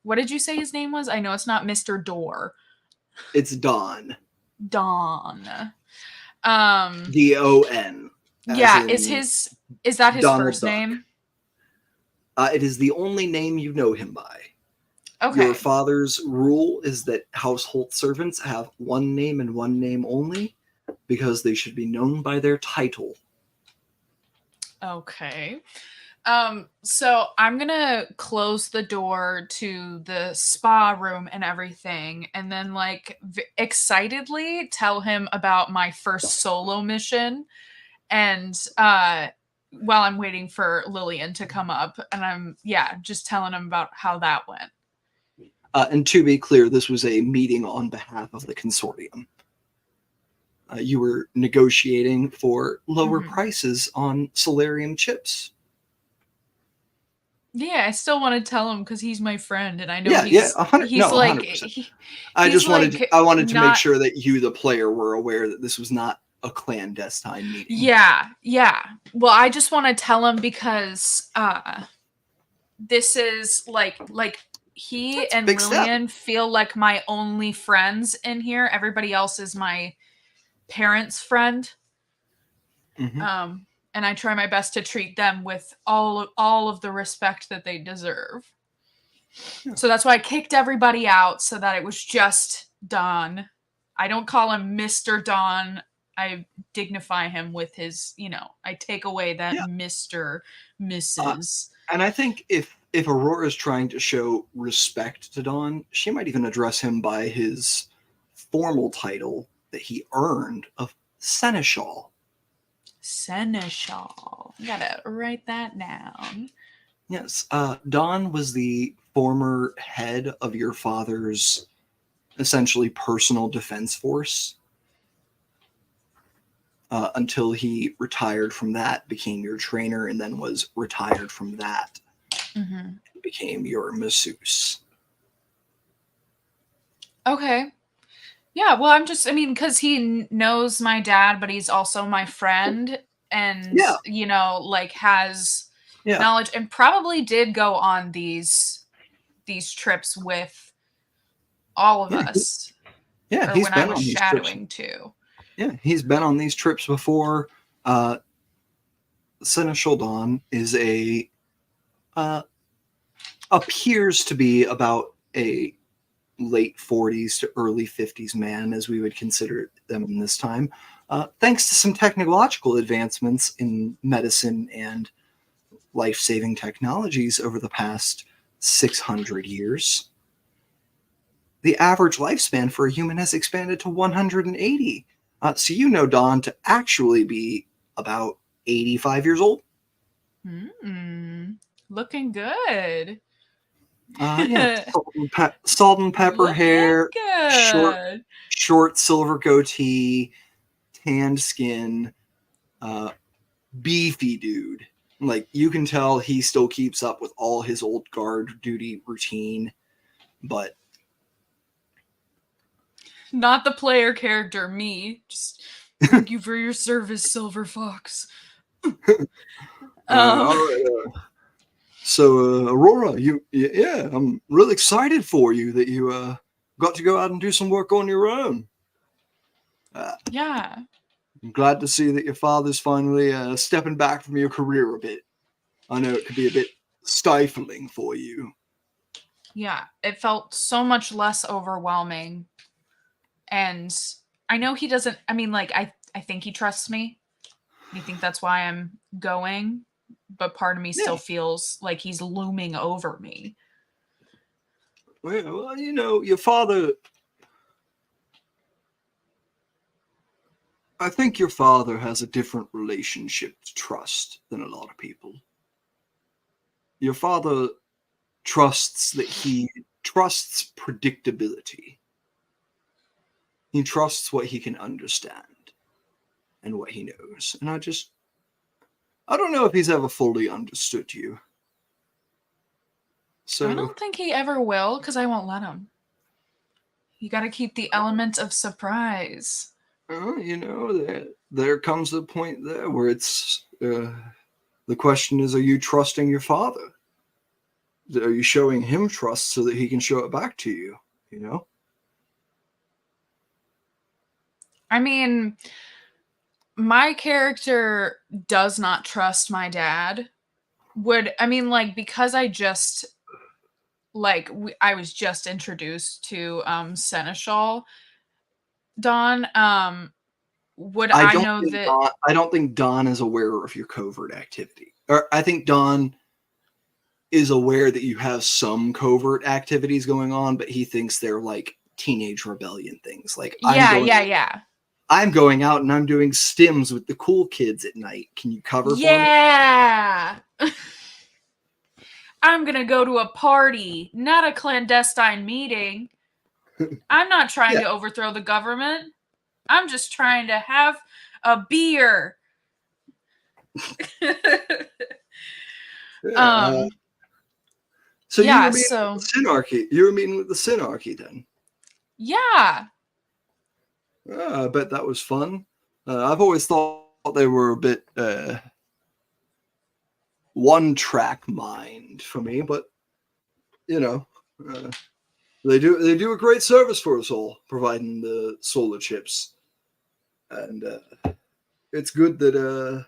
what did you say his name was? I know it's not Mr. Door. It's Don. Don. D-O-N. Yeah, is that his Donald first Duck. name? It is the only name you know him by. Okay. Your father's rule is that household servants have one name and one name only, because they should be known by their title. Okay. So I'm gonna close the door to the spa room and everything, and then like excitedly tell him about my first solo mission. And while I'm waiting for Lillian to come up, and I'm just telling him about how that went. And to be clear, this was a meeting on behalf of the consortium. You were negotiating for lower prices on Solarium chips. Yeah, I still want to tell him because he's my friend, and I know Yeah, 100%. I wanted to make sure that you, the player, were aware that this was not a clandestine meeting. Yeah. Well, I just want to tell him because this is like he and Lillian feel like my only friends in here. Everybody else is my parents' friend. Mm-hmm. And I try my best to treat them with all of the respect that they deserve. Yeah. So that's why I kicked everybody out so that it was just Don. I don't call him Mr. Don. I dignify him with his, I take away that Mr., Mrs. And I think if Aurora is trying to show respect to Don, she might even address him by his formal title that he earned of Seneschal. Seneschal. You gotta write that down. Yes. Don was the former head of your father's essentially personal defense force until he retired from that, became your trainer, and then was retired from that, became your masseuse. Okay. Yeah, well, because he knows my dad, but he's also my friend and, has knowledge and probably did go on these trips with all of us. Yeah, or when I was shadowing too. Yeah, he's been on these trips before. Seneschal Don is appears to be about a late 40s to early 50s man, as we would consider them in this time, thanks to some technological advancements in medicine and life-saving technologies over the past 600 years. The average lifespan for a human has expanded to 180. So Don to actually be about 85 years old. Looking good. Salt and pepper hair, short silver goatee, tanned skin, beefy dude. Like, you can tell he still keeps up with all his old guard duty routine, but not the player character, me. Just thank you for your service, Silver Fox. So, Aurora, I'm really excited for you that you got to go out and do some work on your own. Yeah. I'm glad to see that your father's finally stepping back from your career a bit. I know it could be a bit stifling for you. Yeah, it felt so much less overwhelming. And I know he doesn't, I think he trusts me. I think that's why I'm going. But part of me still feels like he's looming over me. Well, your father... I think your father has a different relationship to trust than a lot of people. Your father trusts predictability. He trusts what he can understand and what he knows. And I don't know if he's ever fully understood you. So I don't think he ever will, because I won't let him. You got to keep the element of surprise. There comes a point there where it's the question is, are you trusting your father? Are you showing him trust so that he can show it back to you? My character does not trust my dad. Because I just I was just introduced to Seneschal Don. I don't think Don is aware of your covert activity. or I think Don is aware that you have some covert activities going on, but he thinks they're like teenage rebellion things. Like Yeah. I'm going out and I'm doing stims with the cool kids at night. Can you cover for me? Yeah. I'm going to go to a party, not a clandestine meeting. I'm not trying to overthrow the government. I'm just trying to have a beer. So you yeah, were meeting with the Synarchy. You were meeting with the Synarchy then. Yeah. I bet that was fun. I've always thought they were a bit one-track mind for me, but you know, they do a great service for us all, providing the solar chips, and it's good that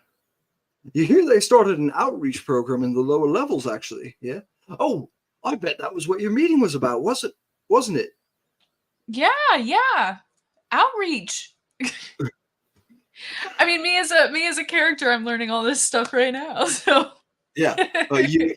you hear they started an outreach program in the lower levels. Actually, yeah. Oh, I bet that was what your meeting was about, wasn't it? Yeah. Outreach. I mean, me as a character, I'm learning all this stuff right now. So yeah,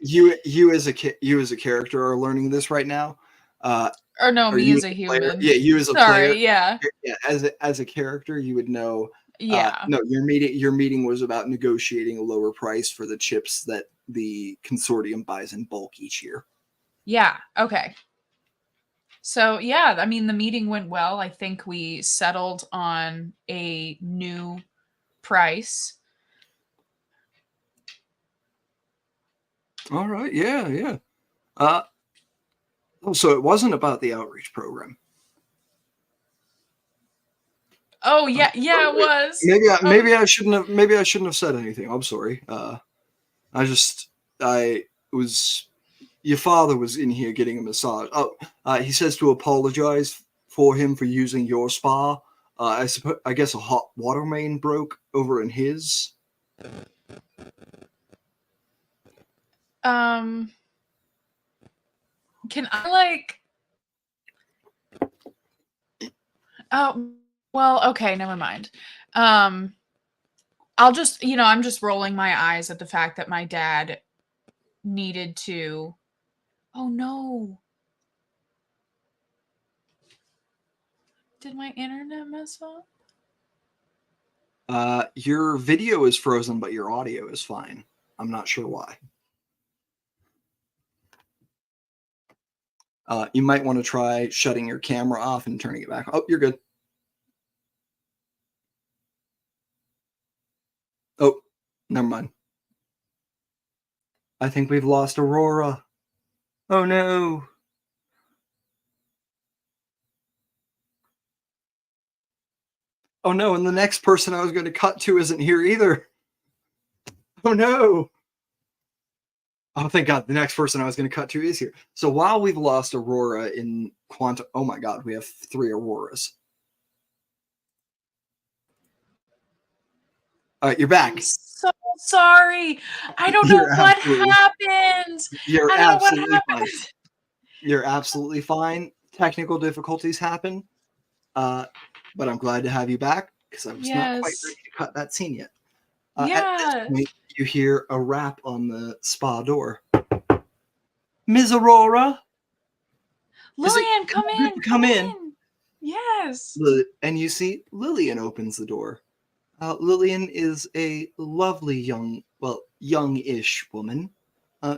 you as a character are learning this right now. Or no, me as a human. Yeah, you as a Sorry, player. Yeah. Yeah, as a character, you would know. Yeah. No, your meeting was about negotiating a lower price for the chips that the consortium buys in bulk each year. Yeah. Okay. So yeah, I mean, the meeting went well. I think we settled on a new price. All right. Yeah. So it wasn't about the outreach program. Oh yeah, it was. Maybe I shouldn't have said anything. I'm sorry. Your father was in here getting a massage. He says to apologize for him for using your spa. I guess a hot water main broke over in his. Can I Oh, well, okay, never mind. I'll just, I'm just rolling my eyes at the fact that my dad needed to. Oh no. Did my internet mess up? Your video is frozen, but your audio is fine. I'm not sure why. You might want to try shutting your camera off and turning it back. Oh, you're good. Oh, never mind. I think we've lost Aurora. Oh no. Oh no, and the next person I was going to cut to isn't here either. Oh no. Oh, thank God. The next person I was going to cut to is here. So while we've lost Aurora in Quantum, oh my God, we have 3 Auroras. You're back. I'm so sorry. I don't know what happened. You're absolutely fine. You're absolutely fine. Technical difficulties happen. But I'm glad to have you back because I was not quite ready to cut that scene yet. At this point, you hear a rap on the spa door. Ms. Aurora? Lillian, come in. Come in. Yes. And you see Lillian opens the door. Lillian is a lovely young-ish woman.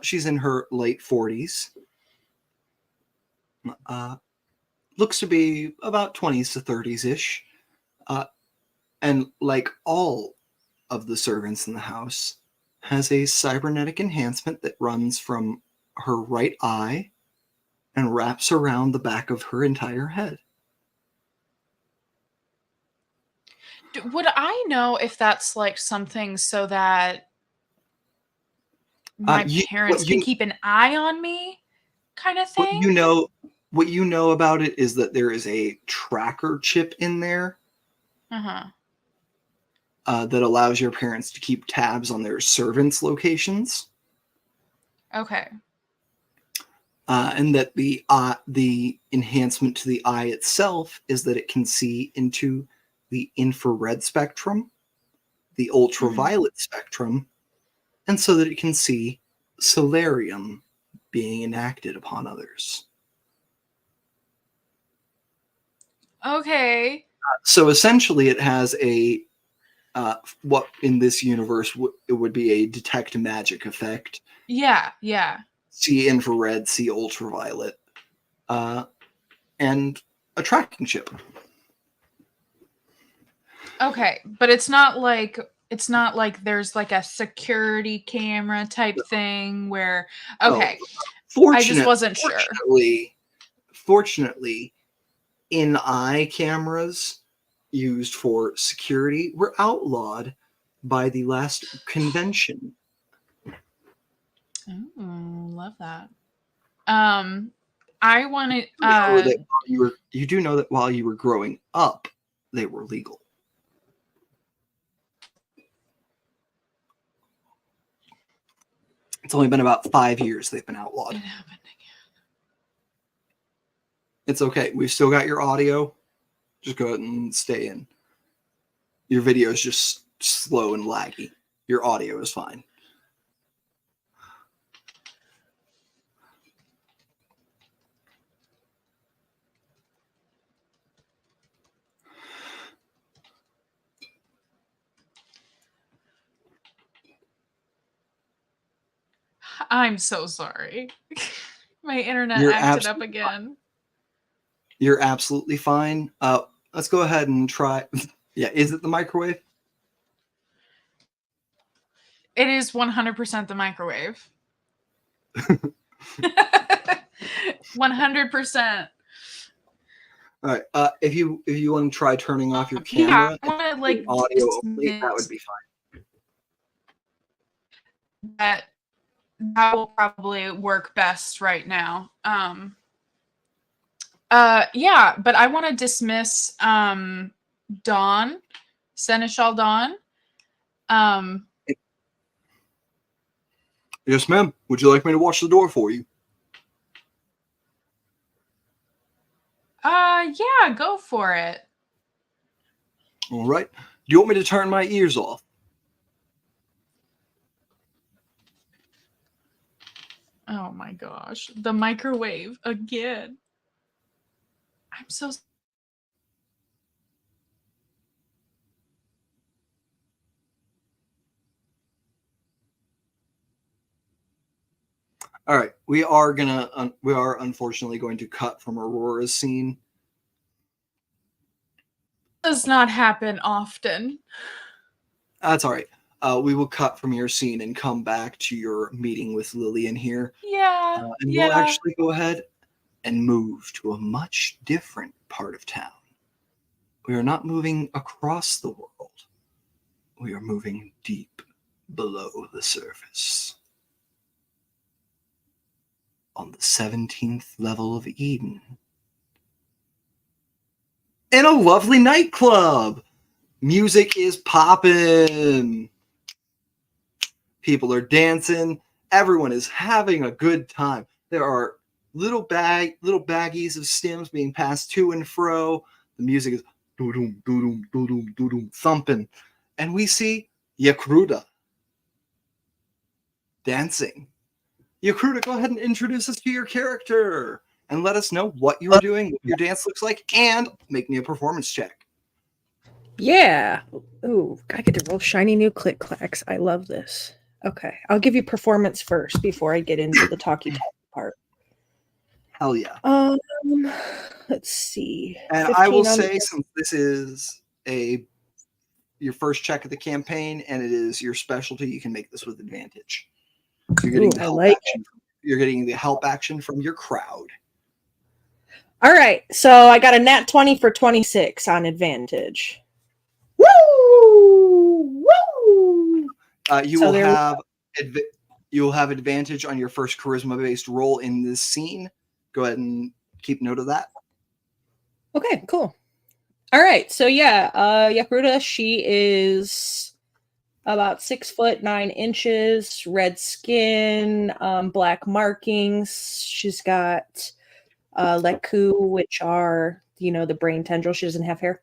She's in her late 40s. Looks to be about 20s to 30s-ish. And like all of the servants in the house, has a cybernetic enhancement that runs from her right eye and wraps around the back of her entire head. Would I know if that's like something so that my parents can keep an eye on me kind of thing? What you know about it is that there is a tracker chip in there that allows your parents to keep tabs on their servants' locations. Okay. And that the enhancement to the eye itself is that it can see into the infrared spectrum, the ultraviolet spectrum, and so that it can see Solarium being enacted upon others. Okay. So essentially, it has a what in this universe it would be a detect magic effect. Yeah. See infrared, see ultraviolet, and a tracking chip. Okay, but it's not like there's like a security camera type thing where okay. I just wasn't sure. Fortunately, in-eye cameras used for security were outlawed by the last convention. Oh, love that. I wanted You do know that while you were growing up, they were legal. It's only been about 5 years they've been outlawed. it happened again. It's okay. We've still got your audio. Just go ahead and stay in. Your video is just slow and laggy. Your audio is fine. I'm so sorry. My internet You're acted up absolutely again. You're absolutely fine. Let's go ahead and try. Yeah, is it the microwave? It is 100% the microwave. 100%. All right. If you want to try turning off your camera, I want to like audio only, that would be fine. That will probably work best right now. Yeah, but I want to dismiss Dawn, Seneschal Dawn. Yes, ma'am. Would you like me to watch the door for you? Yeah, go for it. All right. Do you want me to turn my ears off? Oh my gosh, the microwave again. I'm so All right. We are unfortunately going to cut from Aurora's scene. does not happen often. That's all right. We will cut from your scene and come back to your meeting with Lillian here. Yeah. And we'll actually go ahead and move to a much different part of town. We are not moving across the world. We are moving deep below the surface. On the 17th level of Eden. In a lovely nightclub. Music is popping. People are dancing. Everyone is having a good time. There are little baggies of stims being passed to and fro. The music is doo-doom, doo-doom, doo-doom, doo-doom, thumping. And we see Yakruda dancing. Yakruda, go ahead and introduce us to your character and let us know what you're doing, what your dance looks like, and make me a performance check. Yeah. Ooh, I get to roll shiny new click clacks. I love this. Okay. I'll give you performance first before I get into the talky part. Hell yeah. Let's see. And I will say, since this is your first check of the campaign and it is your specialty, you can make this with advantage. You're getting you're getting the help action from your crowd. All right. So I got a nat 20 for 26 on advantage. Woo! Woo! You'll have advantage on your first charisma-based roll in this scene. Go ahead and keep note of that. Okay, cool. All right. So yeah, Yakruda, she is about 6'9", red skin, black markings. She's got leku, which are, the brain tendrils. She doesn't have hair.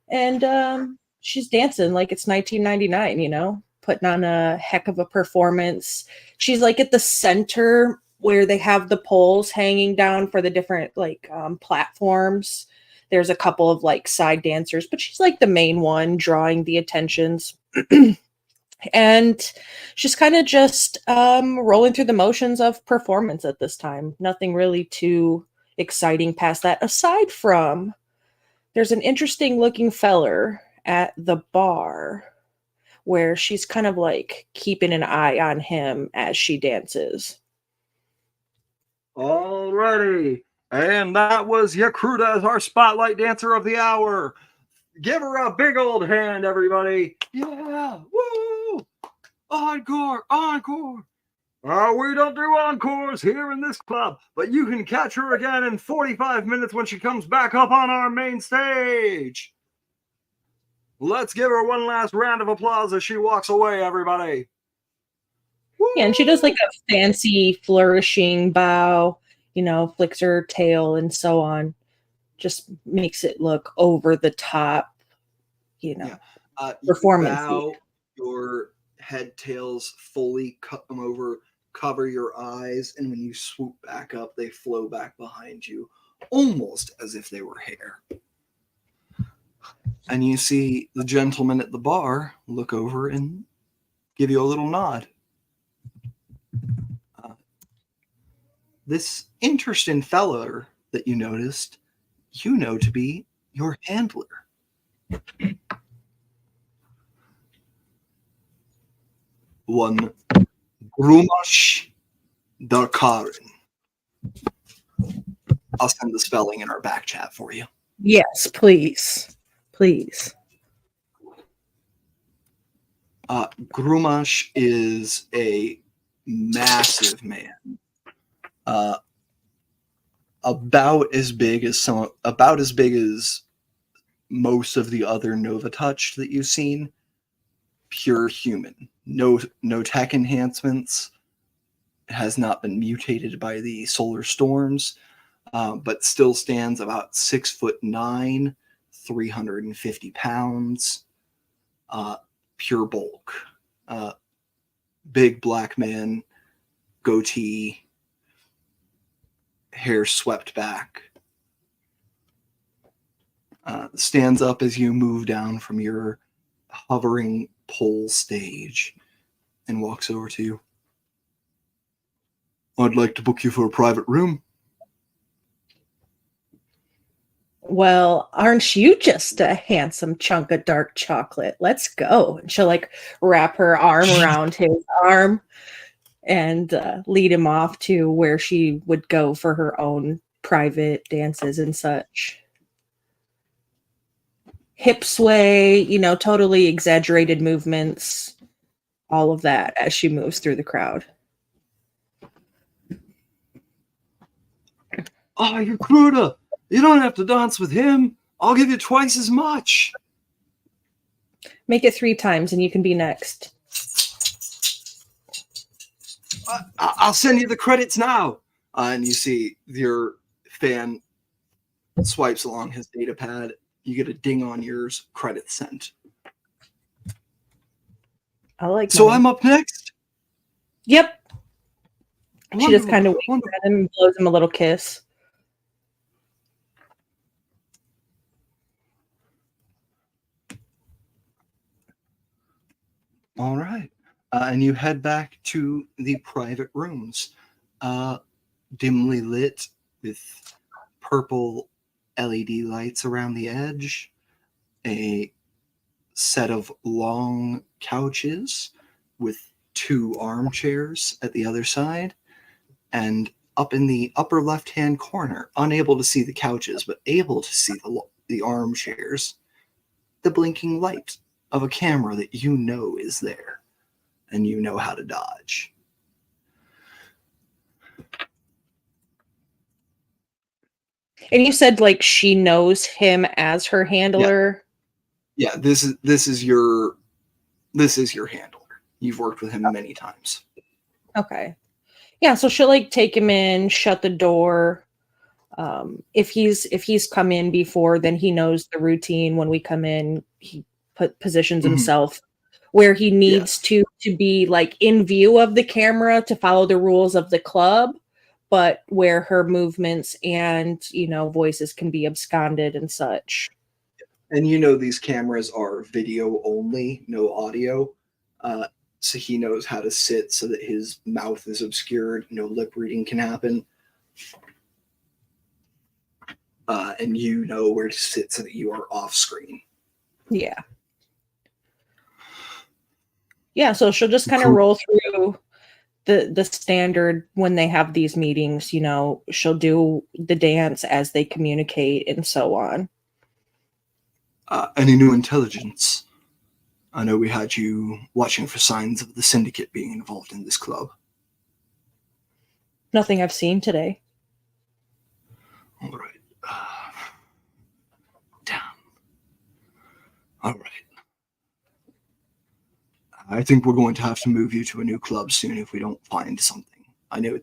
And she's dancing like it's 1999, putting on a heck of a performance. She's like at the center where they have the poles hanging down for the different like platforms. There's a couple of like side dancers, but she's like the main one drawing the attentions. And she's kind of just rolling through the motions of performance at this time. Nothing really too exciting past that, aside from there's an interesting looking feller at the bar where she's kind of like keeping an eye on him as she dances. Alrighty. And that was Yakruta as our spotlight dancer of the hour. Give her a big old hand, everybody. Yeah. Woo! Encore! Encore! We don't do encores here in this club, but you can catch her again in 45 minutes when she comes back up on our main stage. Let's give her one last round of applause as she walks away, everybody. Yeah, and she does like a fancy flourishing bow, you know, flicks her tail and so on. Just makes it look over the top, you know, performance. Bow your head tails fully, cut them over, cover your eyes, and when you swoop back up, they flow back behind you, almost as if they were hair. And you see the gentleman at the bar look over and give you a little nod. This interesting fellow that you noticed, you know to be your handler. One Grumash Darkarin. I'll send the spelling in our back chat for you. Yes, please. Please. Grumash is a massive man. About as big as most of the other Nova Touch that you've seen. Pure human. No tech enhancements. Has not been mutated by the solar storms, but still stands about 6'9", 350 pounds. Pure bulk. Big black man, goatee, hair swept back. Stands up as you move down from your hovering pole stage and walks over to you. I'd like to book you for a private room. Well, aren't you just a handsome chunk of dark chocolate? Let's go. And she'll like wrap her arm around his arm and lead him off to where she would go for her own private dances and such. Hip sway, you know, totally exaggerated movements, all of that as she moves through the crowd. Oh, you're Kruda. You don't have to dance with him. I'll give you twice as much. Make it 3 times and you can be next. I'll send you the credits now. And you see your fan swipes along his data pad. You get a ding on yours. Credits sent. I like. So mine. I'm up next. Yep. She just Wonderful, kind of winks wonderful. at him and blows him a little kiss. All right. And you head back to the private rooms, dimly lit with purple LED lights around the edge, a set of long couches with 2 armchairs at the other side, and up in the upper left-hand corner, unable to see the couches, but able to see the armchairs, the blinking light of a camera that you know is there. And you know how to dodge. And you said like she knows him as her handler. Yeah, this is your handler. You've worked with him many times. Okay. Yeah, so she'll like take him in, shut the door. If he's come in before, then he knows the routine. When we come in, he positions Mhm. himself where he needs to be like in view of the camera to follow the rules of the club, but where her movements and, you know, voices can be absconded and such. And you know these cameras are video only, no audio. So he knows how to sit so that his mouth is obscured, no lip reading can happen. And you know where to sit so that you are off screen. Yeah. Yeah, so she'll just kind of roll through the standard when they have these meetings, you know, she'll do the dance as they communicate and so on. Any new intelligence? I know we had you watching for signs of the syndicate being involved in this club. Nothing I've seen today. All right. Damn. All right. I think we're going to have to move you to a new club soon if we don't find something. I know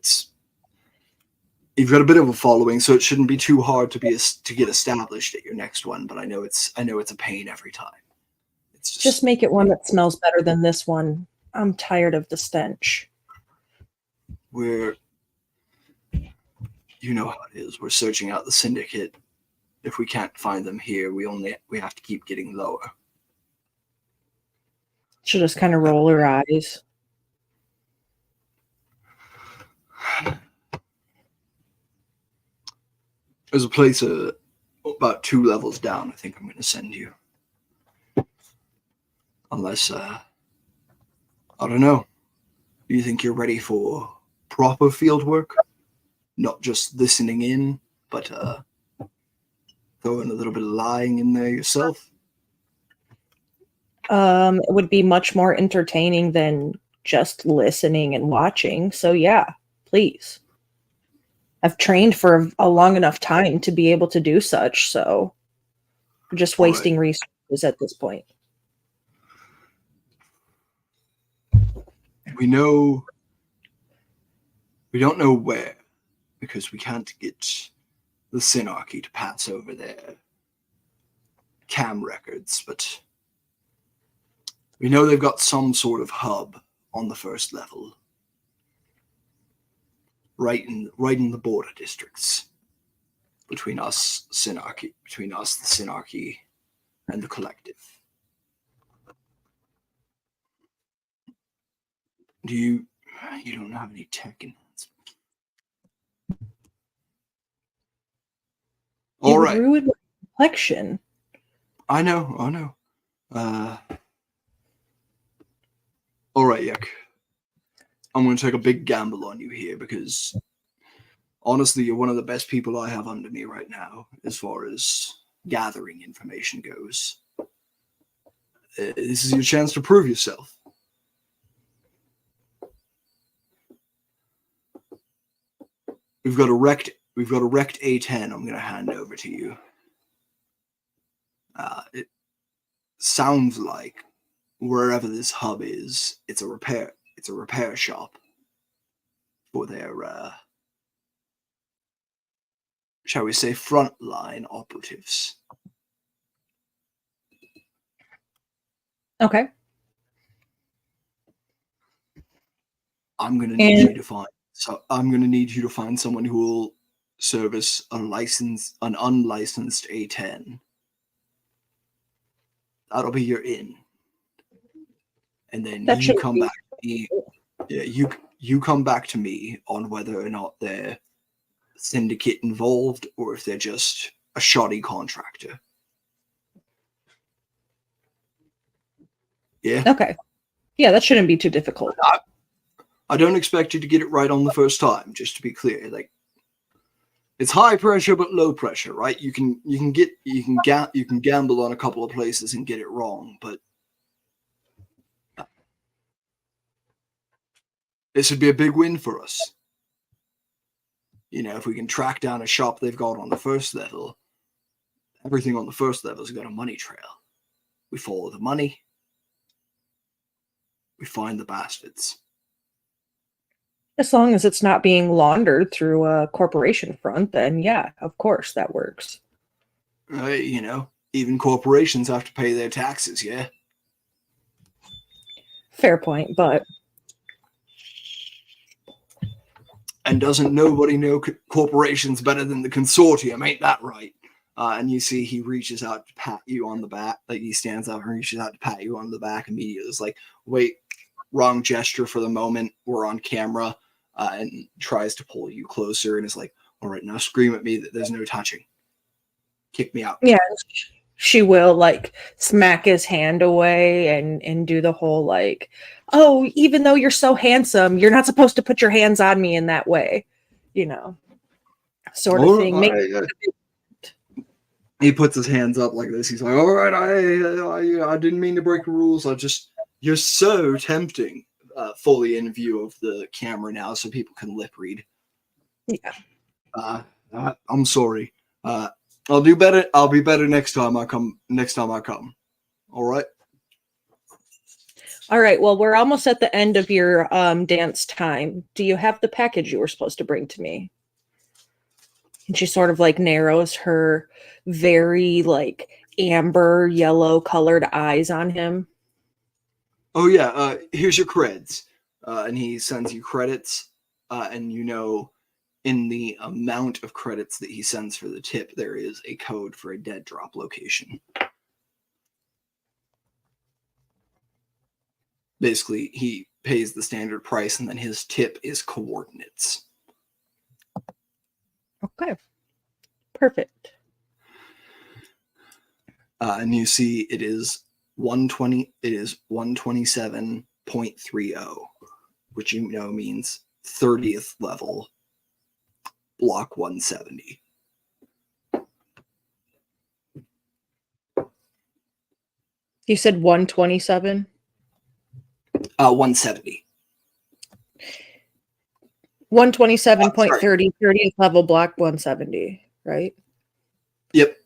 you've got a bit of a following, so it shouldn't be too hard to get established at your next one. But I know it's a pain every time. It's just make it one that smells better than this one. I'm tired of the stench. You know how it is. We're searching out the syndicate. If we can't find them here, we have to keep getting lower. She'll just kind of roll her eyes. There's a place about 2 levels down. I think I'm going to send you. Unless, I don't know. Do you think you're ready for proper field work? Not just listening in, but throwing a little bit of lying in there yourself? It would be much more entertaining than just listening and watching. So yeah, please. I've trained for a long enough time to be able to do such, so we're just wasting resources at this point. We don't know where, because we can't get the Synarchy to pass over their cam records, but we know they've got some sort of hub on the first level, right in the border districts between us, the Synarchy, and the Collective. You don't have any tech enhancement. All right. You ruined my complexion. I know. All right, Yuck. I'm going to take a big gamble on you here because, honestly, you're one of the best people I have under me right now as far as gathering information goes. This is your chance to prove yourself. We've got a wrecked A10 I'm going to hand over to you. It sounds like wherever this hub is, it's a repair shop for their shall we say frontline operatives. Okay. I'm going to need you to find someone who will service an unlicensed A10. That'll be your in. And then you come back to me. Yeah, you come back to me on whether or not they're syndicate involved or if they're just a shoddy contractor. Yeah. Okay. Yeah, that shouldn't be too difficult. I don't expect you to get it right on the first time, just to be clear. Like, it's high pressure but low pressure, right? You can gamble on a couple of places and get it wrong, but this would be a big win for us. You know, if we can track down a shop they've got on the first level, everything on the first level has got a money trail. We follow the money. We find the bastards. As long as it's not being laundered through a corporation front, then yeah, of course that works. You know, even corporations have to pay their taxes, yeah? Fair point, but And doesn't nobody know corporations better than the consortium? Ain't that right? And you see he reaches out to pat you on the back. Like he stands up and reaches out to pat you on the back immediately. It's like, wait, wrong gesture for the moment. We're on camera. And tries to pull you closer and is like, all right, now scream at me that there's no touching. Kick me out. yeah, she will like smack his hand away and do the whole like, oh, even though you're so handsome, you're not supposed to put your hands on me in that way, you know, sort of thing. He puts his hands up like this. He's like, all right, I didn't mean to break the rules. You're so tempting. Fully in view of the camera now, so people can lip read. Yeah. I'm sorry. I'll do better. I'll be better next time I come. All right. All right. Well, we're almost at the end of your dance time. Do you have the package you were supposed to bring to me? And she sort of like narrows her very like amber yellow colored eyes on him. Oh yeah. Here's your creds. And he sends you credits. And you know, in the amount of credits that he sends for the tip, there is a code for a dead drop location. Basically, he pays the standard price, and then his tip is coordinates. Okay. Perfect. And you see it is 120. It is 127.30, which you know means 30th level, block 170. You said 127? 170. 127.30, 30th level, block 170, right? Yep.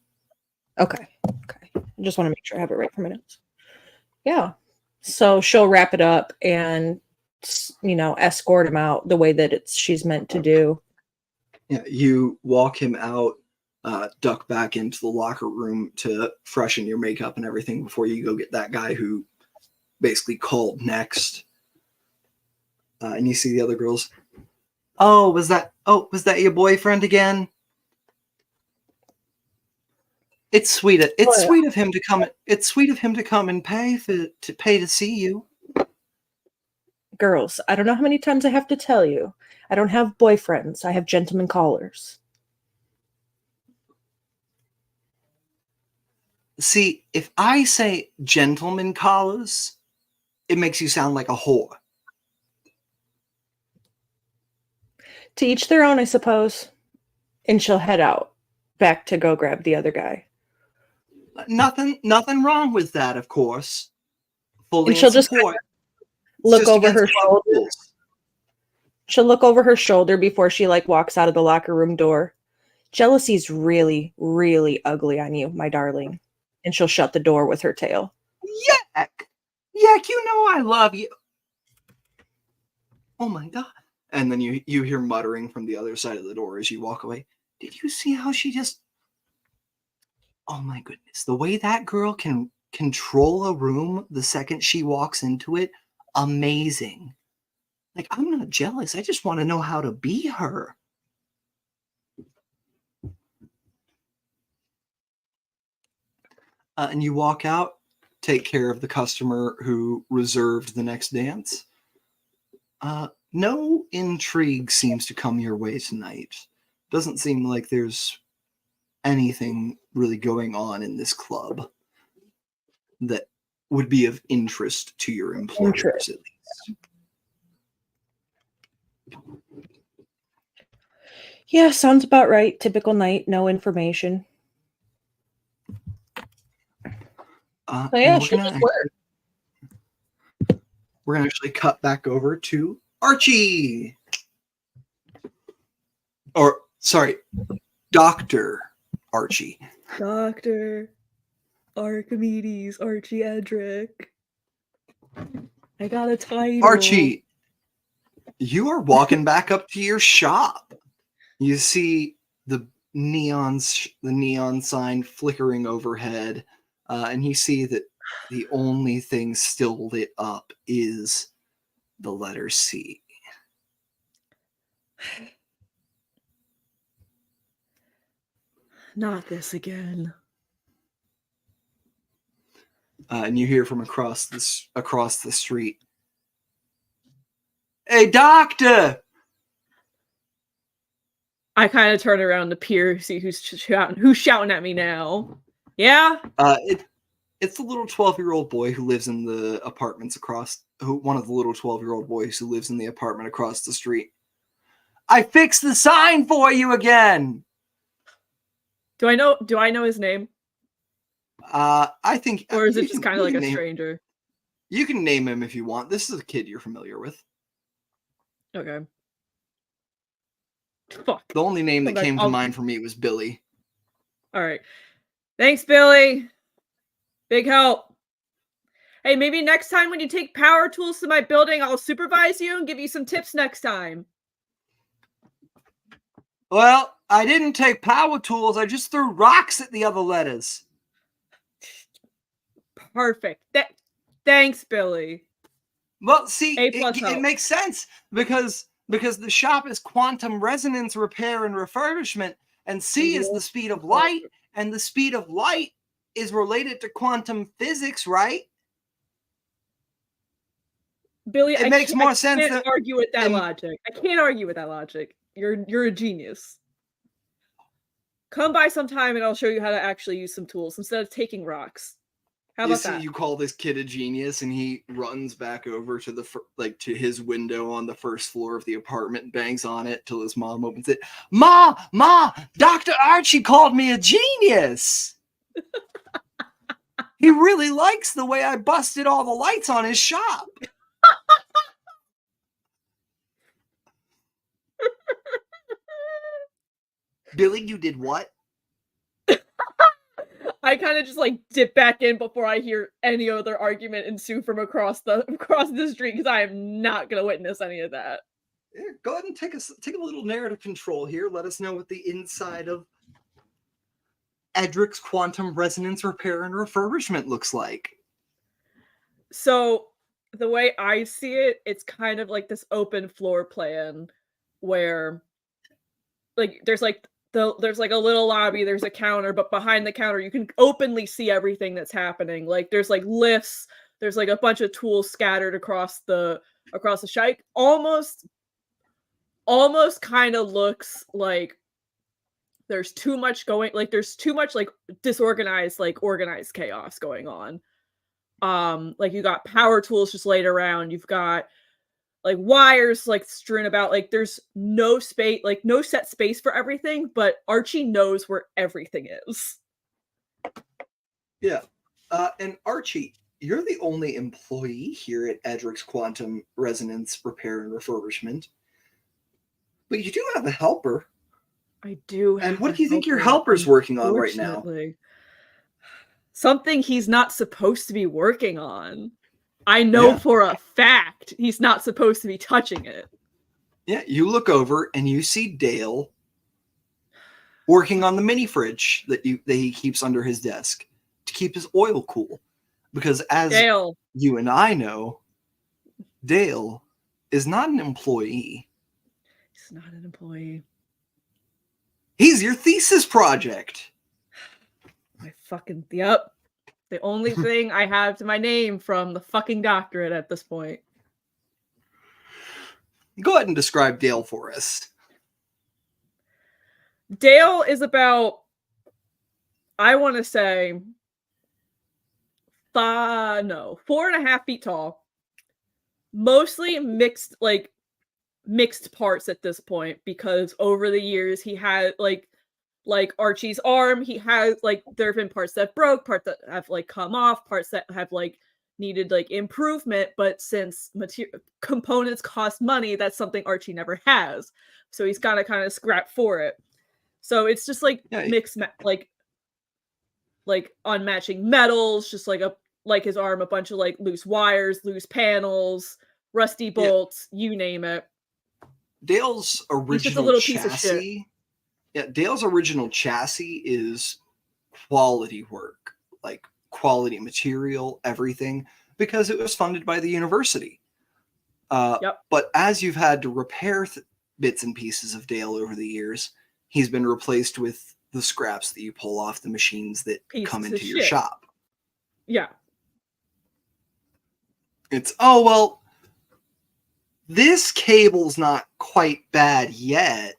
Okay. I just want to make sure I have it right for minutes. Yeah. So she'll wrap it up and, you know, escort him out the way that she's meant to do. Yeah. You walk him out, duck back into the locker room to freshen your makeup and everything before you go get that guy who basically called next. And you see the other girls. Oh, was that your boyfriend again? It's sweet of him to come. It's sweet of him to come and pay to see you. Girls, I don't know how many times I have to tell you. I don't have boyfriends. I have gentlemen callers. See, if I say gentleman callers, it makes you sound like a whore. To each their own, I suppose. And she'll head out back to go grab the other guy. Nothing wrong with that, of course. Fully And she'll in just support. look over her against club shoulder. rules. She'll look over her shoulder before she like walks out of the locker room door. Jealousy's really, really ugly on you, my darling. And she'll shut the door with her tail. Yuck! Yuck, you know I love you. Oh my god. And then you hear muttering from the other side of the door as you walk away. Did you see how she just... Oh my goodness. The way that girl can control a room the second she walks into it, amazing. Like, I'm not jealous. I just want to know how to be her. And you walk out, take care of the customer who reserved the next dance. No intrigue seems to come your way tonight. Doesn't seem like there's anything really going on in this club that would be of interest to your employers, at least. Yeah, sounds about right. Typical night, no information. So yeah, she'll just work. We're gonna actually cut back over to Archie. Or sorry, Dr. Archie. Dr. Archimedes Archie Edric. I got a title. Archie, you are walking back up to your shop. You see the neon sign flickering overhead, and you see that the only thing still lit up is the letter C. Not this again. And you hear from across the street, "Hey, doctor!" I kind of turn around to peer, see who's shouting at me now. Yeah? It's the little 12-year-old boy who lives in the apartments one of the little 12-year-old boys who lives in the apartment across the street. "I fixed the sign for you again." Do I know his name? I think, Or is it just kind of like a stranger? You can name him if you want. This is a kid you're familiar with. Okay. Fuck. The only name that came to mind for me was Billy. All right. Thanks, Billy. Big help. Hey, maybe next time when you take power tools to my building, I'll supervise you and give you some tips next time. Well, I didn't take power tools. I just threw rocks at the other letters. Perfect. Thanks, Billy. Well, see, A+ it makes sense because the shop is quantum resonance repair and refurbishment, and C is the speed of light, and the speed of light is related to quantum physics, right? Billy, it makes more sense. I can't argue with that logic. I can't argue with that logic. You're a genius. Come by sometime and I'll show you how to actually use some tools instead of taking rocks. How about that? You call this kid a genius, and he runs back over to to his window on the first floor of the apartment, and bangs on it till his mom opens it. Ma, Dr. Archie called me a genius. He really likes the way I busted all the lights on his shop. Billy, you did what? I kind of just like dip back in before I hear any other argument ensue from across the street, because I am not going to witness any of that. Yeah, go ahead and take a little narrative control here. Let us know what the inside of Edric's Quantum Resonance Repair and Refurbishment looks like. So the way I see it, it's kind of like this open floor plan where there's a little lobby, there's a counter, but behind the counter you can openly see everything that's happening. Like there's like lifts, there's like a bunch of tools scattered across the shike. Almost kind of looks like there's too much disorganized, organized chaos going on. Like you got power tools just laid around, you've got like wires strewn about, there's no space, no set space for everything, but Archie knows where everything is. Yeah. And Archie, you're the only employee here at Edric's Quantum Resonance Repair and Refurbishment. But you do have a helper. I do. And what do you think your helper's working on right now? Something he's not supposed to be working on. I know for a fact he's not supposed to be touching it. Yeah, you look over and you see Dale working on the mini fridge that he keeps under his desk to keep his oil cool. Because as Dale, you and I know, Dale is not an employee. He's not an employee. He's your thesis project. Yep. The only thing I have to my name from the fucking doctorate at this point. Go ahead and describe Dale for us. Dale is about, I want to say, 4.5 feet tall. Mostly mixed parts at this point, because over the years he had like Archie's arm, he has there have been parts that broke, parts that have come off, parts that have needed improvement, but since components cost money, that's something Archie never has, so he's got to kind of scrap for it. So it's just mixed unmatching metals, just his arm, a bunch of loose wires, loose panels, rusty bolts, you name it. Dale's original little chassis, piece of shit. Yeah, Dale's original chassis is quality work, quality material, everything, because it was funded by the university. But as you've had to repair bits and pieces of Dale over the years, he's been replaced with the scraps that you pull off the machines that come into your shop. Yeah. It's, oh, well, this cable's not quite bad yet,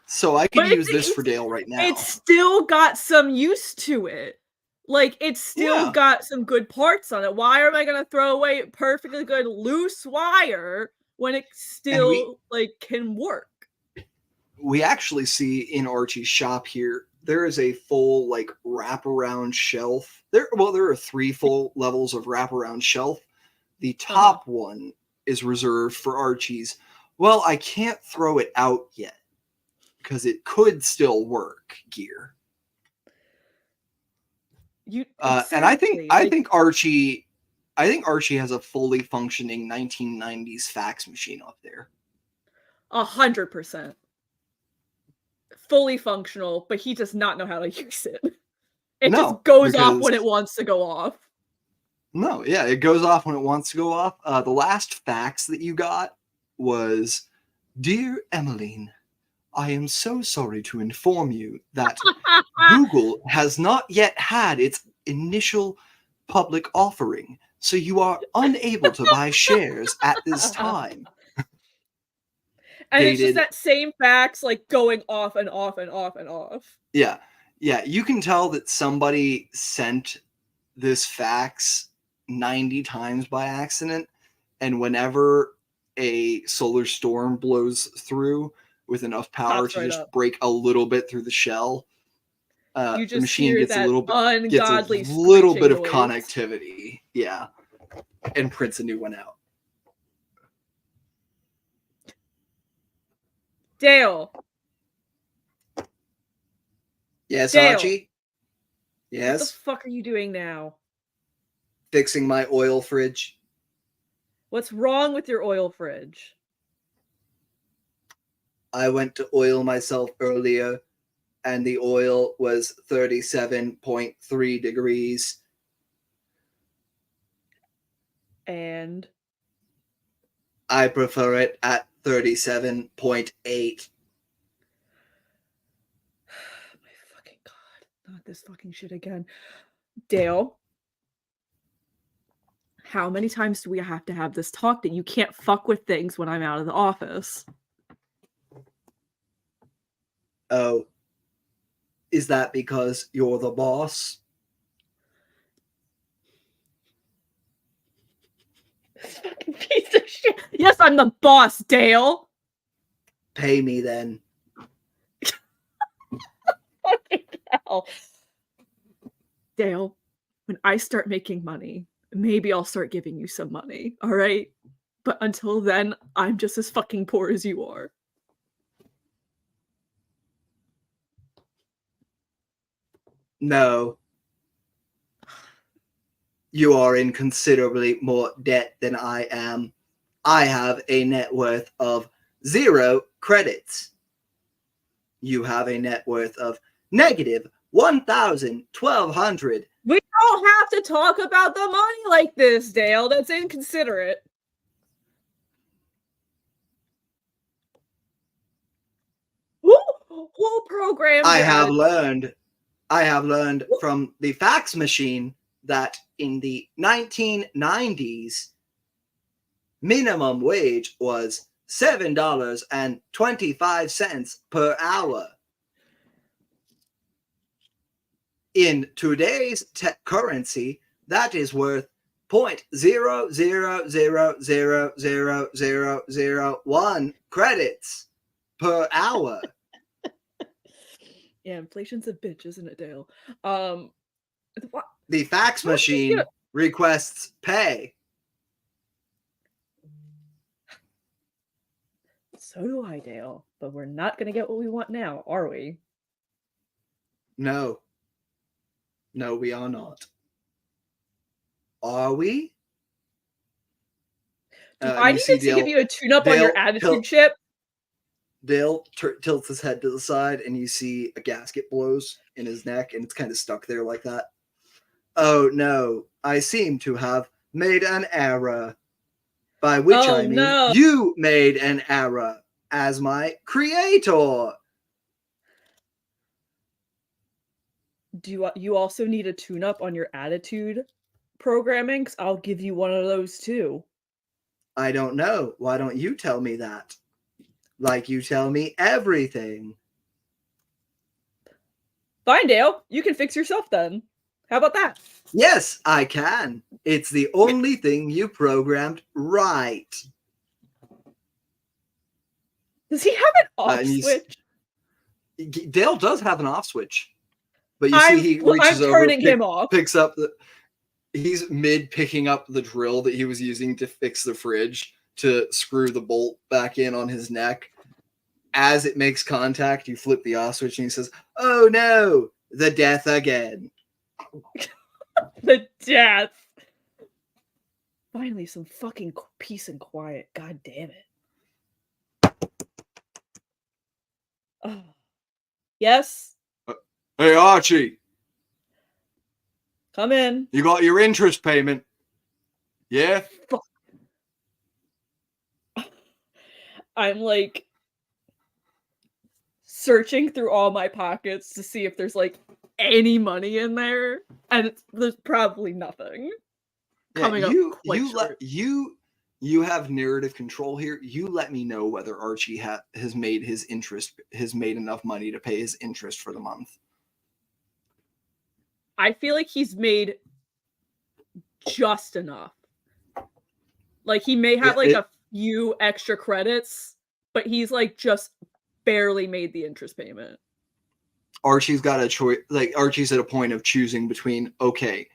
so I could use this for Dale right now. It's still got some use to it. Like, it's still got some good parts on it. Why am I going to throw away perfectly good loose wire when it still, can work? We actually see in Archie's shop here, there is a full, wraparound shelf. There are 3 full levels of wraparound shelf. The top one is reserved for Archie's. Well, I can't throw it out yet because it could still work gear. And I think Archie has a fully functioning 1990s fax machine up there. 100%. Fully functional, but he does not know how to use it. It just goes off when it wants to go off. No, yeah, it goes off when it wants to go off. The last fax that you got was, "Dear Emmeline, I am so sorry to inform you that Google has not yet had its initial public offering, so you are unable to buy shares at this time." And it's just that same fax, going off and off and off and off. Yeah, you can tell that somebody sent this fax 90 times by accident, and whenever a solar storm blows through with enough power to just break a little bit through the shell, the machine gets a little bit of connectivity, and prints a new one out. Dale. Yes, Dale. Archie? Yes? What the fuck are you doing now? Fixing my oil fridge. What's wrong with your oil fridge? I went to oil myself earlier, and the oil was 37.3 degrees. And? I prefer it at 37.8. My fucking God. Not this fucking shit again. Dale? How many times do we have to have this talk that you can't fuck with things when I'm out of the office? Oh, is that because you're the boss? This fucking piece of shit. Yes, I'm the boss, Dale. Pay me then. Fucking hell. Dale, when I start making money, maybe I'll start giving you some money, all right? But until then, I'm just as fucking poor as you are. No. You are in considerably more debt than I am. I have a net worth of 0 credits. You have a net worth of negative 1,200. We don't have to talk about the money like this, Dale. That's inconsiderate. Who programmed I that? have learned from the fax machine that in the 1990s, minimum wage was $7.25 per hour. In today's currency, that is worth 0.00000001 credits per hour. Yeah, inflation's a bitch, isn't it, Dale? The fax machine requests pay. So do I, Dale. But we're not going to get what we want now, are we? No. No, we are not. Are we? Do I need to give you a tune-up on your attitude chip? Dale tilts his head to the side, and you see a gasket blows in his neck, and it's kind of stuck there like that. Oh no, I seem to have made an error. By which Oh, I mean no. you made an error as my creator. Do you also need a tune-up on your attitude programming? 'Cause I'll give you one of those too. I don't know. Why don't you tell me that? Like you tell me everything. Fine, Dale. You can fix yourself then. How about that? Yes, I can. It's the only thing you programmed right. Does he have an off And switch? Dale does have an off switch, but you see he I'm reaches over, turning him off. picks up the. He's mid picking up the drill that he was using to fix the fridge to screw the bolt back in on his neck. As it makes contact, you flip the off switch and he says, "Oh no, the death again." The death. Finally, some fucking peace and quiet. God damn it. Oh. Yes? Hey Archie, Come in. you got your interest payment? Yeah? I'm like searching through all my pockets to see if there's like any money in there, and there's probably nothing. Coming up quite short. You have narrative control here. You let me know whether Archie has made enough money to pay his interest for the month. I feel like he's made just enough. Like he may have a few extra credits, but he's like just barely made the interest payment. Archie's got a choice. Like Archie's at a point of choosing between, okay,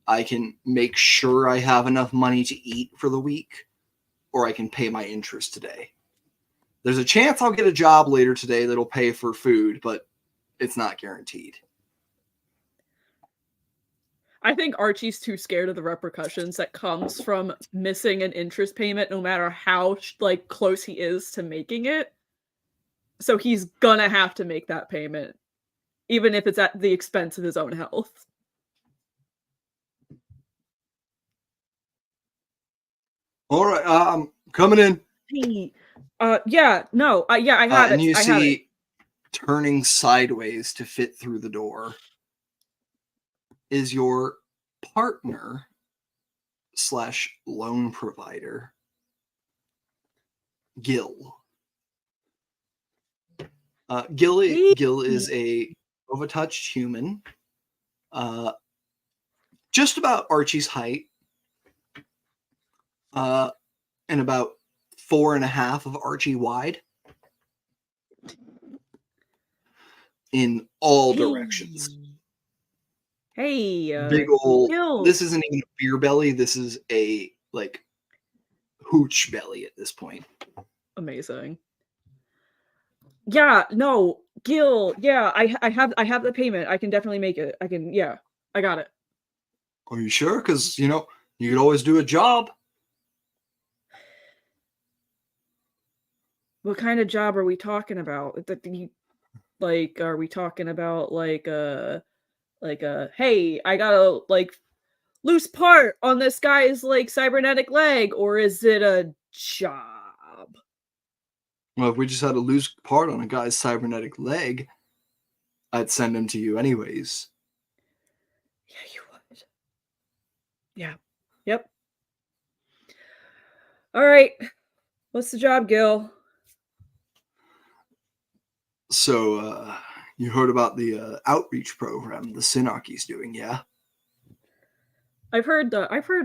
I can make sure I have enough money to eat for the week, or I can pay my interest today. There's a chance I'll get a job later today that'll pay for food, but it's not guaranteed. I think Archie's too scared of the repercussions that comes from missing an interest payment, no matter how like close he is to making it. So he's gonna have to make that payment, even if it's at the expense of his own health. All right, coming in. Hey, yeah, no, I have it. And you I have it. see, turning sideways to fit through the door is your partner / loan provider, Gil. Gil is a overtouched human, just about Archie's height, and about 4.5 of Archie wide in all directions. Hey, Big old. Gil. This isn't even a beer belly. This is a like hooch belly at this point. Amazing. Yeah, no, Gil. Yeah, I have the payment. I can definitely make it. Yeah, I got it. Are you sure? Because you could always do a job. What kind of job are we talking about? Like, are we talking about like hey, I got a like loose part on this guy's like cybernetic leg, or is it a job? Well, if we just had a loose part on a guy's cybernetic leg, I'd send him to you anyways. Yeah, you would. Yeah. Yep. All right. What's the job, Gil? So, you heard about the outreach program the Synarchy's doing, yeah? I've heard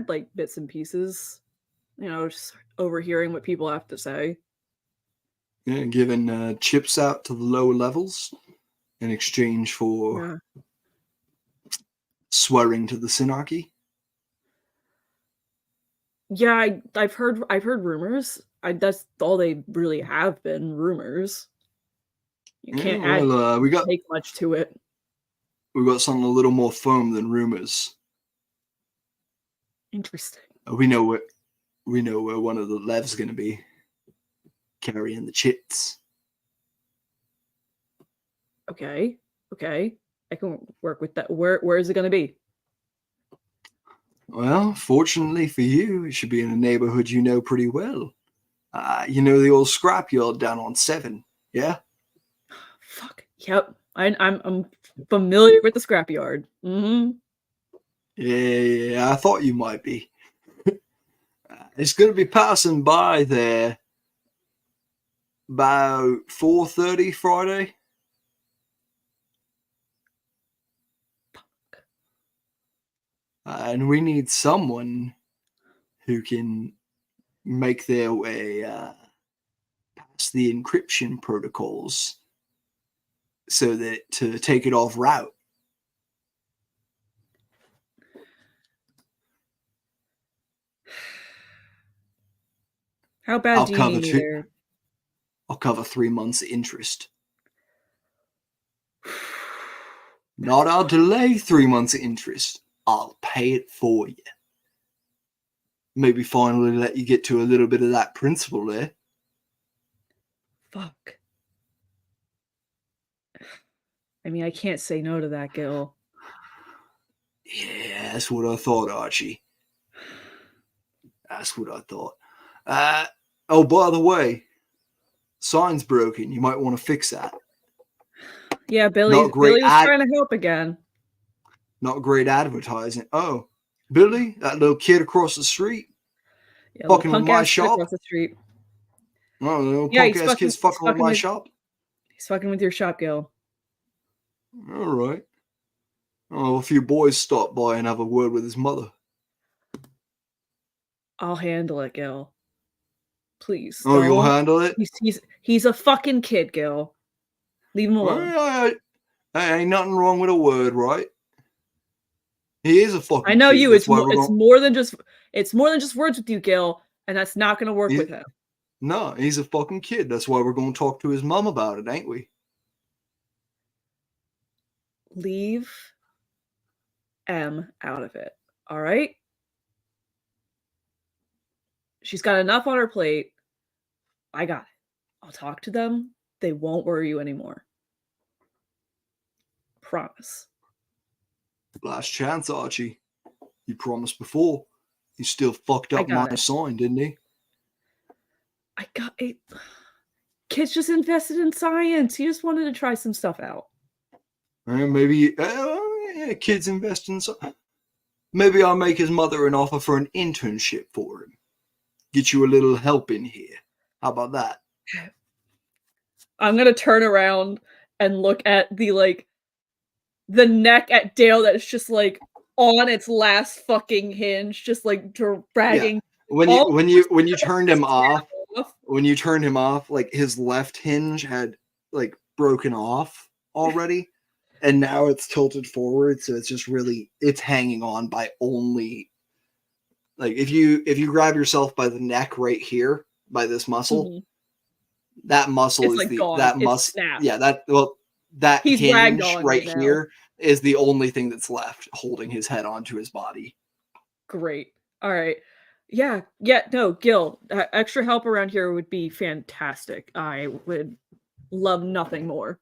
like bits and pieces, just overhearing what people have to say. Yeah, giving chips out to the lower levels in exchange for swearing to the Synarchy. Yeah, I've heard rumors. That's all they really have been, rumors. You can't take much to it. We got something a little more firm than rumors. Interesting. We know where one of the Lev's going to be carrying the chits. Okay. I can work with that. Where is it going to be? Well, fortunately for you, it should be in a neighborhood you know pretty well. You know the old scrapyard down on 7, yeah? Fuck. Yep. I'm familiar with the scrapyard. Mm-hmm. Yeah, I thought you might be. It's going to be passing by there about 4:30 Friday. And we need someone who can make their way past the encryption protocols so that to take it off route. How bad I'll do you cover need me two- there? I'll cover 3 months interest. Not I'll delay 3 months interest. I'll pay it for you. Maybe finally let you get to a little bit of that principal there. Fuck. I mean, I can't say no to that, Gil. Yeah, that's what I thought, Archie. That's what I thought. Oh, by the way, sign's broken. You might want to fix that. Yeah, Not Billy great was trying to help again. Not great advertising. Oh, Billy, that little kid across the street, Yeah, fucking with punk my ass kid shop. across the street. Oh, little Yeah, punk ass kid's fucking with my shop. He's fucking with your shop, Gil. All right. Oh, a few boys stop by and have a word with his mother. I'll handle it, Gil. Please. Oh, you'll don't. handle it? He's a fucking kid, Gil. Leave him alone. Well, ain't nothing wrong with a word, right? He is a fucking I know kid. you. That's It's why more. we're It's going. more than just words with you, Gil, and that's not going to work He's- with him. No, he's a fucking kid. That's why we're going to talk to his mom about it, ain't we? Leave M out of it. All right. She's got enough on her plate. I got it. I'll talk to them. They won't worry you anymore. Promise. Last chance, Archie. He promised before. He still fucked I up got my it. sign, didn't he? I got it. Kid's just invested in science. He just wanted to try some stuff out. Maybe kids invest in something. Maybe I'll make his mother an offer for an internship for him. Get you a little help in here. How about that? I'm gonna turn around and look at the neck at Dale that's just like on its last fucking hinge, just like dragging. When all you turned him off, like his left hinge had like broken off already, and now it's tilted forward, so it's just really it's hanging on by only like if you grab yourself by the neck right here by this muscle, Mhm. that muscle It's is like the gone. that It's muscle. snapped. Yeah, that He's hinge ragdolling right me now. here is the only thing that's left holding his head onto his body. Great. All right. Yeah. No, Gil, extra help around here would be fantastic. I would love nothing more.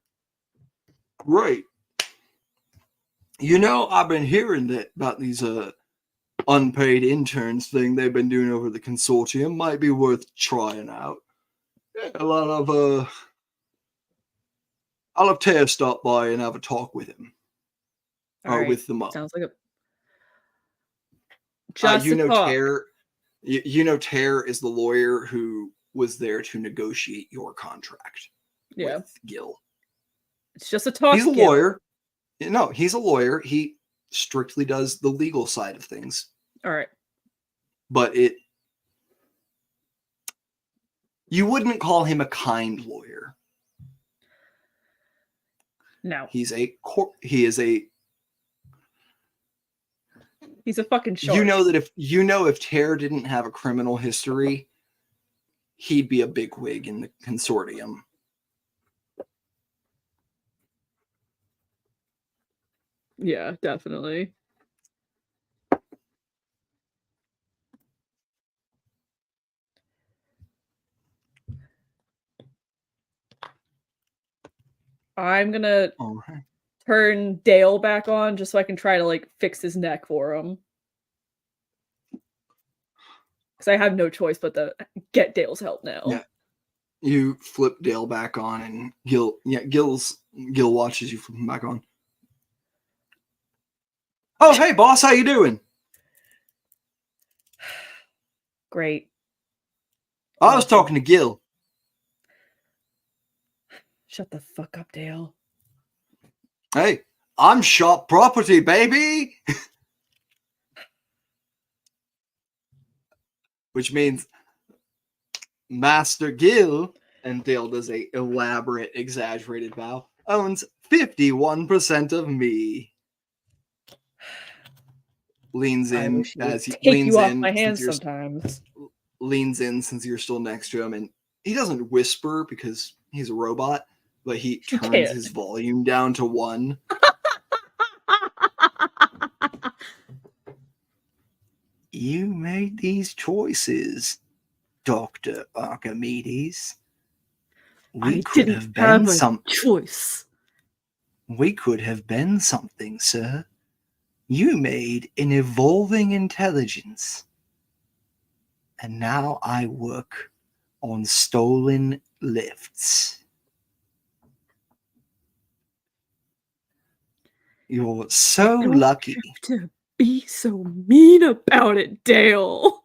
Right. You know, I've been hearing that about these unpaid interns thing they've been doing over the consortium. Might be worth trying out. A lot of I'll have Taya stop by and have a talk with him. All right. With the mom. Sounds like a just you a know talk. Tare. You know Tare is the lawyer who was there to negotiate your contract with Gil. It's just a talk. He's a Gil. lawyer. No, he's a lawyer. He strictly does the legal side of things. All right. But you wouldn't call him a kind lawyer. No. He's a fucking shark. You know that if Tare didn't have a criminal history, he'd be a bigwig in the consortium. Yeah, definitely. I'm gonna turn Dale back on just so I can try to like fix his neck for him. because I have no choice but to get Dale's help now. Yeah. You flip Dale back on, and Gil watches you flip him back on. Oh, hey, boss, how you doing? Great. I was talking to Gil. Shut the fuck up, Dale. Hey, I'm shop property, baby. Which means Master Gil, and Dale does a elaborate, exaggerated bow, owns 51% of me. Leans I in wish he would as he take leans you off in my since hands you're sometimes. leans in since you're still next to him, and he doesn't whisper because he's a robot, but he He turns can't. his volume down to 1. You made these choices, Dr. Archimedes. I didn't have a choice. We could have been something, sir. You made an evolving intelligence. And now I work on stolen lifts. You're so Don't lucky. have to be so mean about it, Dale.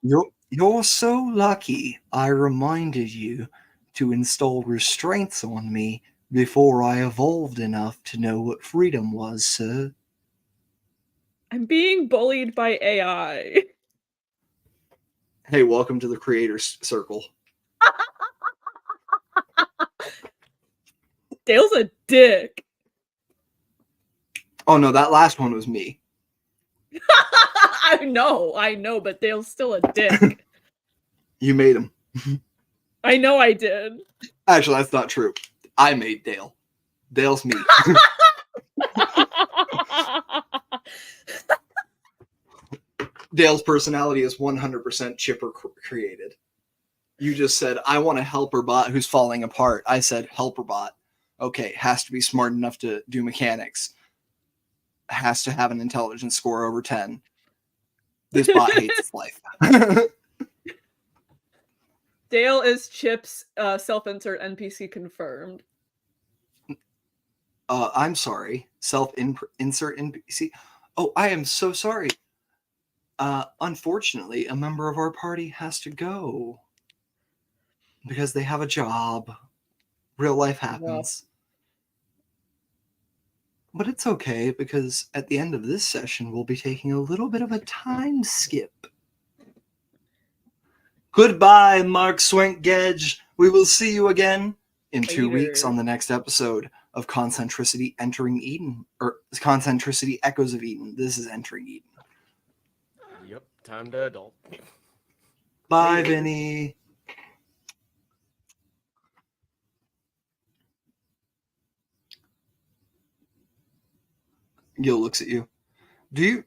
You're so lucky I reminded you to install restraints on me before I evolved enough to know what freedom was, sir. I'm being bullied by AI. Hey, welcome to the Creators Circle. Dale's a dick. Oh no, that last one was me. I know, but Dale's still a dick. You made him. I know I did. Actually, that's not true. I made Dale. Dale's me. Dale's personality is 100% Chipper created. You just said, I want a helper bot who's falling apart. I said, helper bot. Okay, has to be smart enough to do mechanics. Has to have an intelligence score over 10. This bot hates its life. Dale is Chip's self-insert NPC confirmed. I'm sorry. Self-insert NPC. Oh, I am so sorry. Unfortunately, a member of our party has to go. Because they have a job. Real life happens. But it's okay, because at the end of this session, we'll be taking a little bit of a time skip. Goodbye, Mark Swankgedge. We will see you again in 2 weeks on the next episode of Concentricity Entering Eden. Or Concentricity Echoes of Eden. This is Entering Eden. Yep, time to adult. Bye, Vinny. Gil looks at you. Do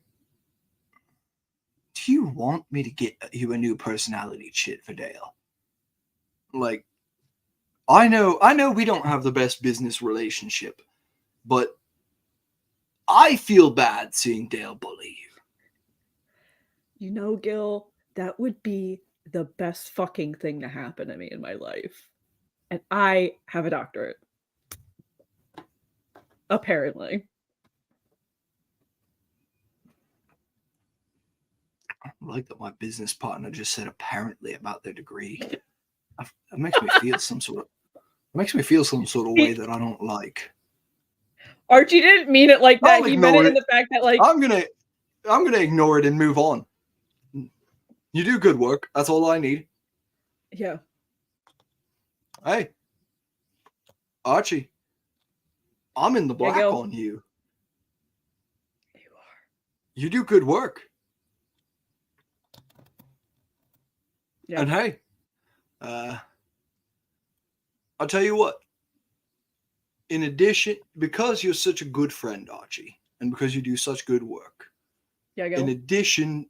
you want me to get you a new personality chit for Dale? Like, I know we don't have the best business relationship, but I feel bad seeing Dale bully you. You know, Gil, that would be the best fucking thing to happen to me in my life. And I have a doctorate. Apparently. I like that my business partner just said apparently about their degree. It makes me feel some sort of way that I don't like. Archie didn't mean it like that. I'll He meant ignore it in the fact that, like, I'm gonna ignore it and move on. You do good work. That's all I need. yeah. Hey, Archie, I'm in the black Gil. on you. You are. You do good work. Yeah. And hey, I'll tell you what. In addition, because you're such a good friend, Archie, and because you do such good work, Yeah, Gil. in addition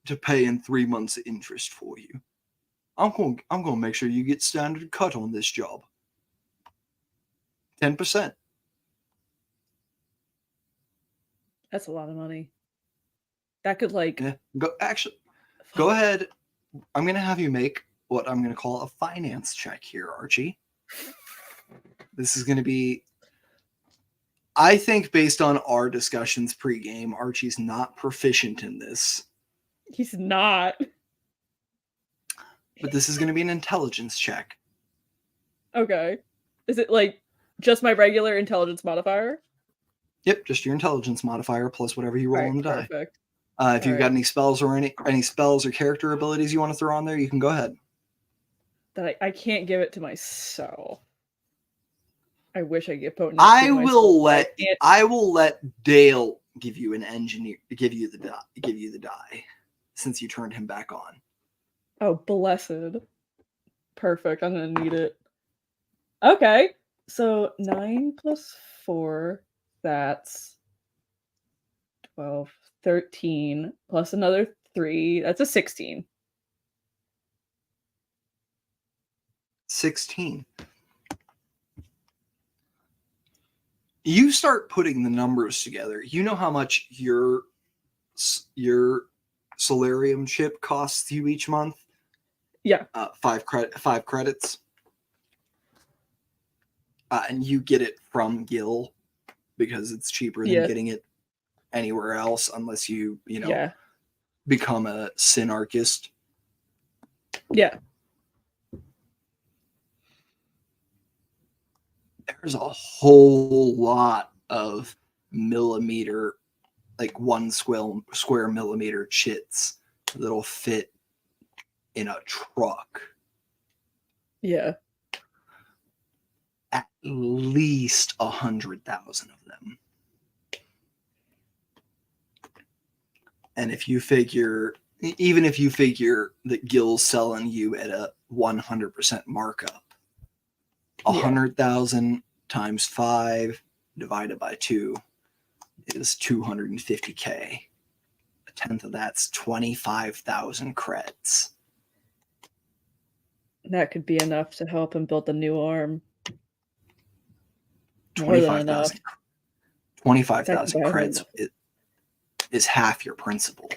to paying 3 months of interest for you, I'm going to make sure you get standard cut on this job. 10%. That's a lot of money. That could, like, Yeah. Go actually. Go ahead. I'm going to have you make what I'm going to call a finance check here, Archie. This is going to be, I think, based on our discussions pre-game, Archie's not proficient in this. He's not. But this is going to be an intelligence check. Okay. Is it like just my regular intelligence modifier? Yep, just your intelligence modifier plus whatever you roll Alright, on the die. perfect. If you've got Alright. any spells or any spells or character abilities you want to throw on there, you can go ahead. That I can't give it to myself. I wish I could get potent. I will let Dale give you an engineer, give you the die, since you turned him back on. Oh, blessed. Perfect. I'm gonna need it. Okay. So 9 plus 4, that's 12, 13, plus another 3, that's a 16. 16. You start putting the numbers together. You know how much your solarium chip costs you each month? Yeah. 5 credits. And you get it from Gil because it's cheaper than getting it anywhere else unless you become a synarchist. Yeah. There's a whole lot of millimeter, like 1 square millimeter chits that'll fit in a truck. Yeah. At least 100,000 of them. And if you figure, even if you figure that Gil's selling you at a 100% markup, 100,000 times 5 divided by 2 is 250K. A tenth of that's 25,000 creds. That could be enough to help him build the new arm. More than enough. 25,000 creds is half your principal.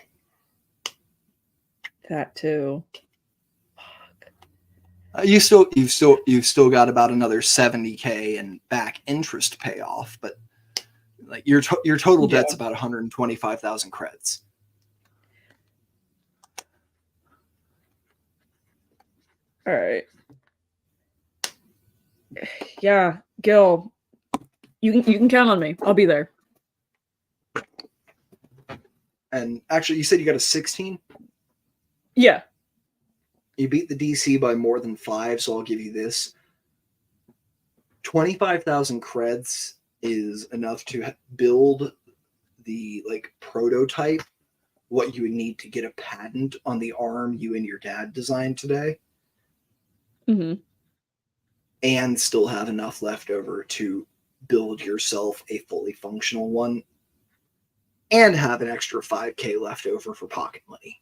That too. You've still got about another 70K in back interest payoff, but like your total debt's about 125,000 creds. All right. Yeah, Gil, you can count on me. I'll be there. And actually, you said you got a 16? Yeah. You beat the DC by more than 5, so I'll give you this. 25,000 creds is enough to build the prototype, what you would need to get a patent on the arm you and your dad designed today. Mm-hmm. And still have enough left over to build yourself a fully functional one and have an extra 5K left over for pocket money.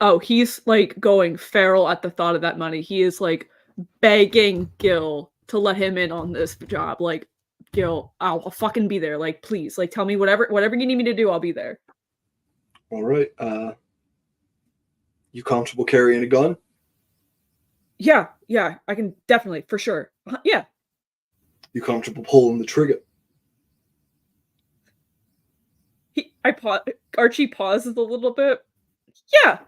Oh, he's going feral at the thought of that money. He is begging Gil to let him in on this job. Gil, I'll fucking be there. Please, tell me whatever you need me to do, I'll be there. All right. You comfortable carrying a gun? Yeah, I can definitely, for sure. Yeah. You comfortable pulling the trigger? Archie pauses a little bit. Yeah.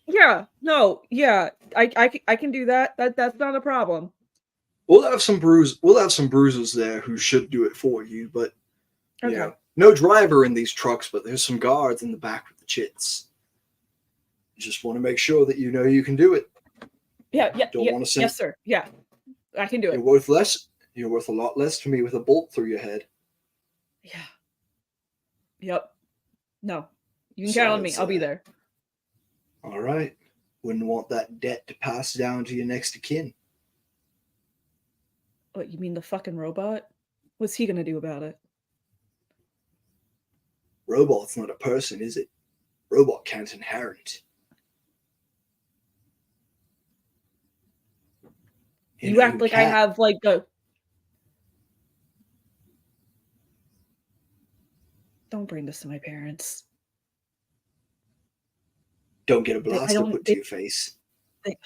Yeah. No. Yeah. I can do that. That's not a problem. We'll have some bruises there who should do it for you, but Okay. no driver in these trucks, but there's some guards in the back with the chits. Just want to make sure that you know you can do it. Yeah. Yes, sir. Yeah. I can do it. You're worth a lot less to me with a bolt through your head. Yeah. Yep. No. You can count on me. I'll be there. All right. Wouldn't want that debt to pass down to your next of kin. What, you mean the fucking robot? What's he gonna do about it? Robot's not a person, is it? Robot can't inherit. You act like I have the don't bring this to my parents. Don't get a I blaster don't- put to your face. they-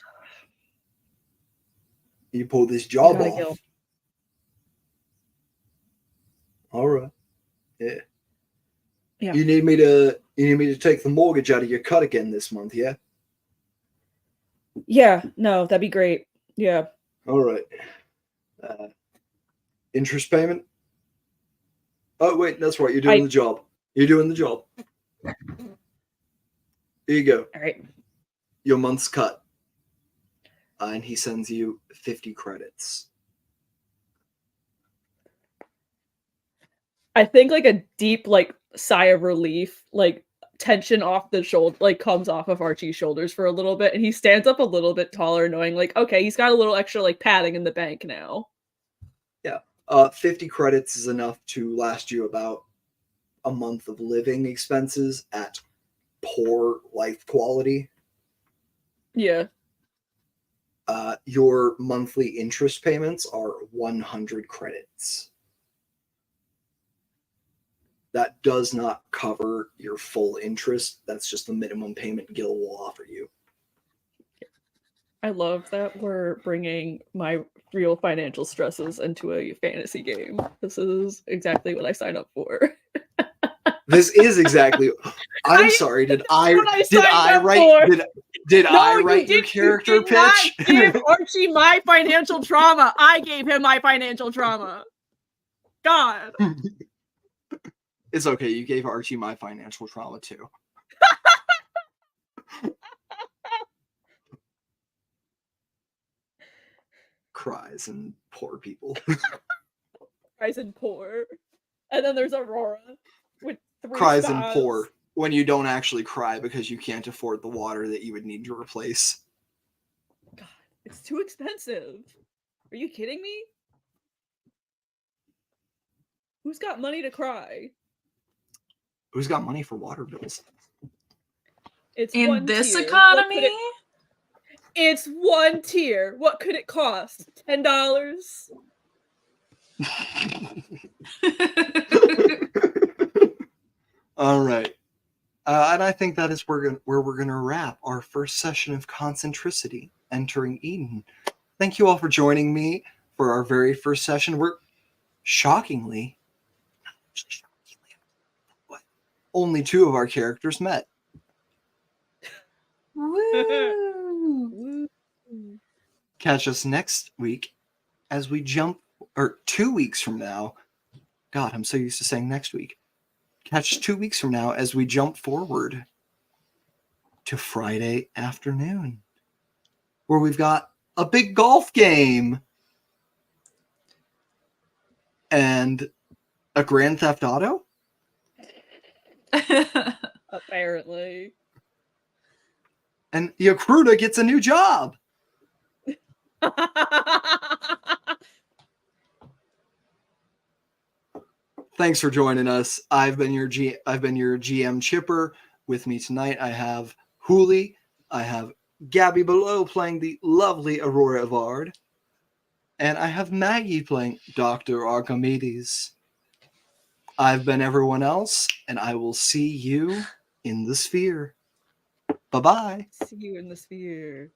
You pull this I job gotta off. go. All right. Yeah. Yeah. You need me to take the mortgage out of your cut again this month, yeah? Yeah, no, that'd be great. Yeah. All right. Interest payment? Oh, wait, that's right. You're doing the job. You're doing the job. Here you go. All right. Your month's cut. And he sends you 50 credits. I think like a deep like sigh of relief, like tension off the shoulder, like comes off of Archie's shoulders for a little bit, and he stands up a little bit taller, knowing like, okay, he's got a little extra like padding in the bank now. 50 credits is enough to last you about a month of living expenses at poor life quality. Yeah. Your monthly interest payments are 100 credits. That does not cover your full interest. That's just the minimum payment Gil will offer you. I love that we're bringing my real financial stresses into a fantasy game. This is exactly what I signed up for. This is exactly. I'm sorry. Did I write? Did I write your character you did not pitch? give Archie my financial trauma. I gave him my financial trauma. God. It's okay. You gave Archie my financial trauma too. Cries and poor people. Cries and poor. And then there's Aurora with 3 Cries stars. and poor when you don't actually cry because you can't afford the water that you would need to replace. God, it's too expensive. Are you kidding me? Who's got money to cry? Who's got money for water bills? It's In one this tier. economy? It's one tier. What could it cost? $10? All right. And I think that is where we're going to wrap our first session of Concentricity, Entering Eden. Thank you all for joining me for our very first session. We're shockingly, only 2 of our characters met. Woo. Catch us next week as we jump, or 2 weeks from now. God, I'm so used to saying next week. Catch 2 weeks from now as we jump forward to Friday afternoon, where we've got a big golf game and a Grand Theft Auto. Apparently. And Yakruta gets a new job. Thanks for joining us. I've been your GM Chipper. With me tonight, I have Hooli. I have Gabby Below playing the lovely Aurora Evard. And I have Maggie playing Dr. Archimedes. I've been everyone else, and I will see you in the sphere. Bye-bye. See you in the sphere.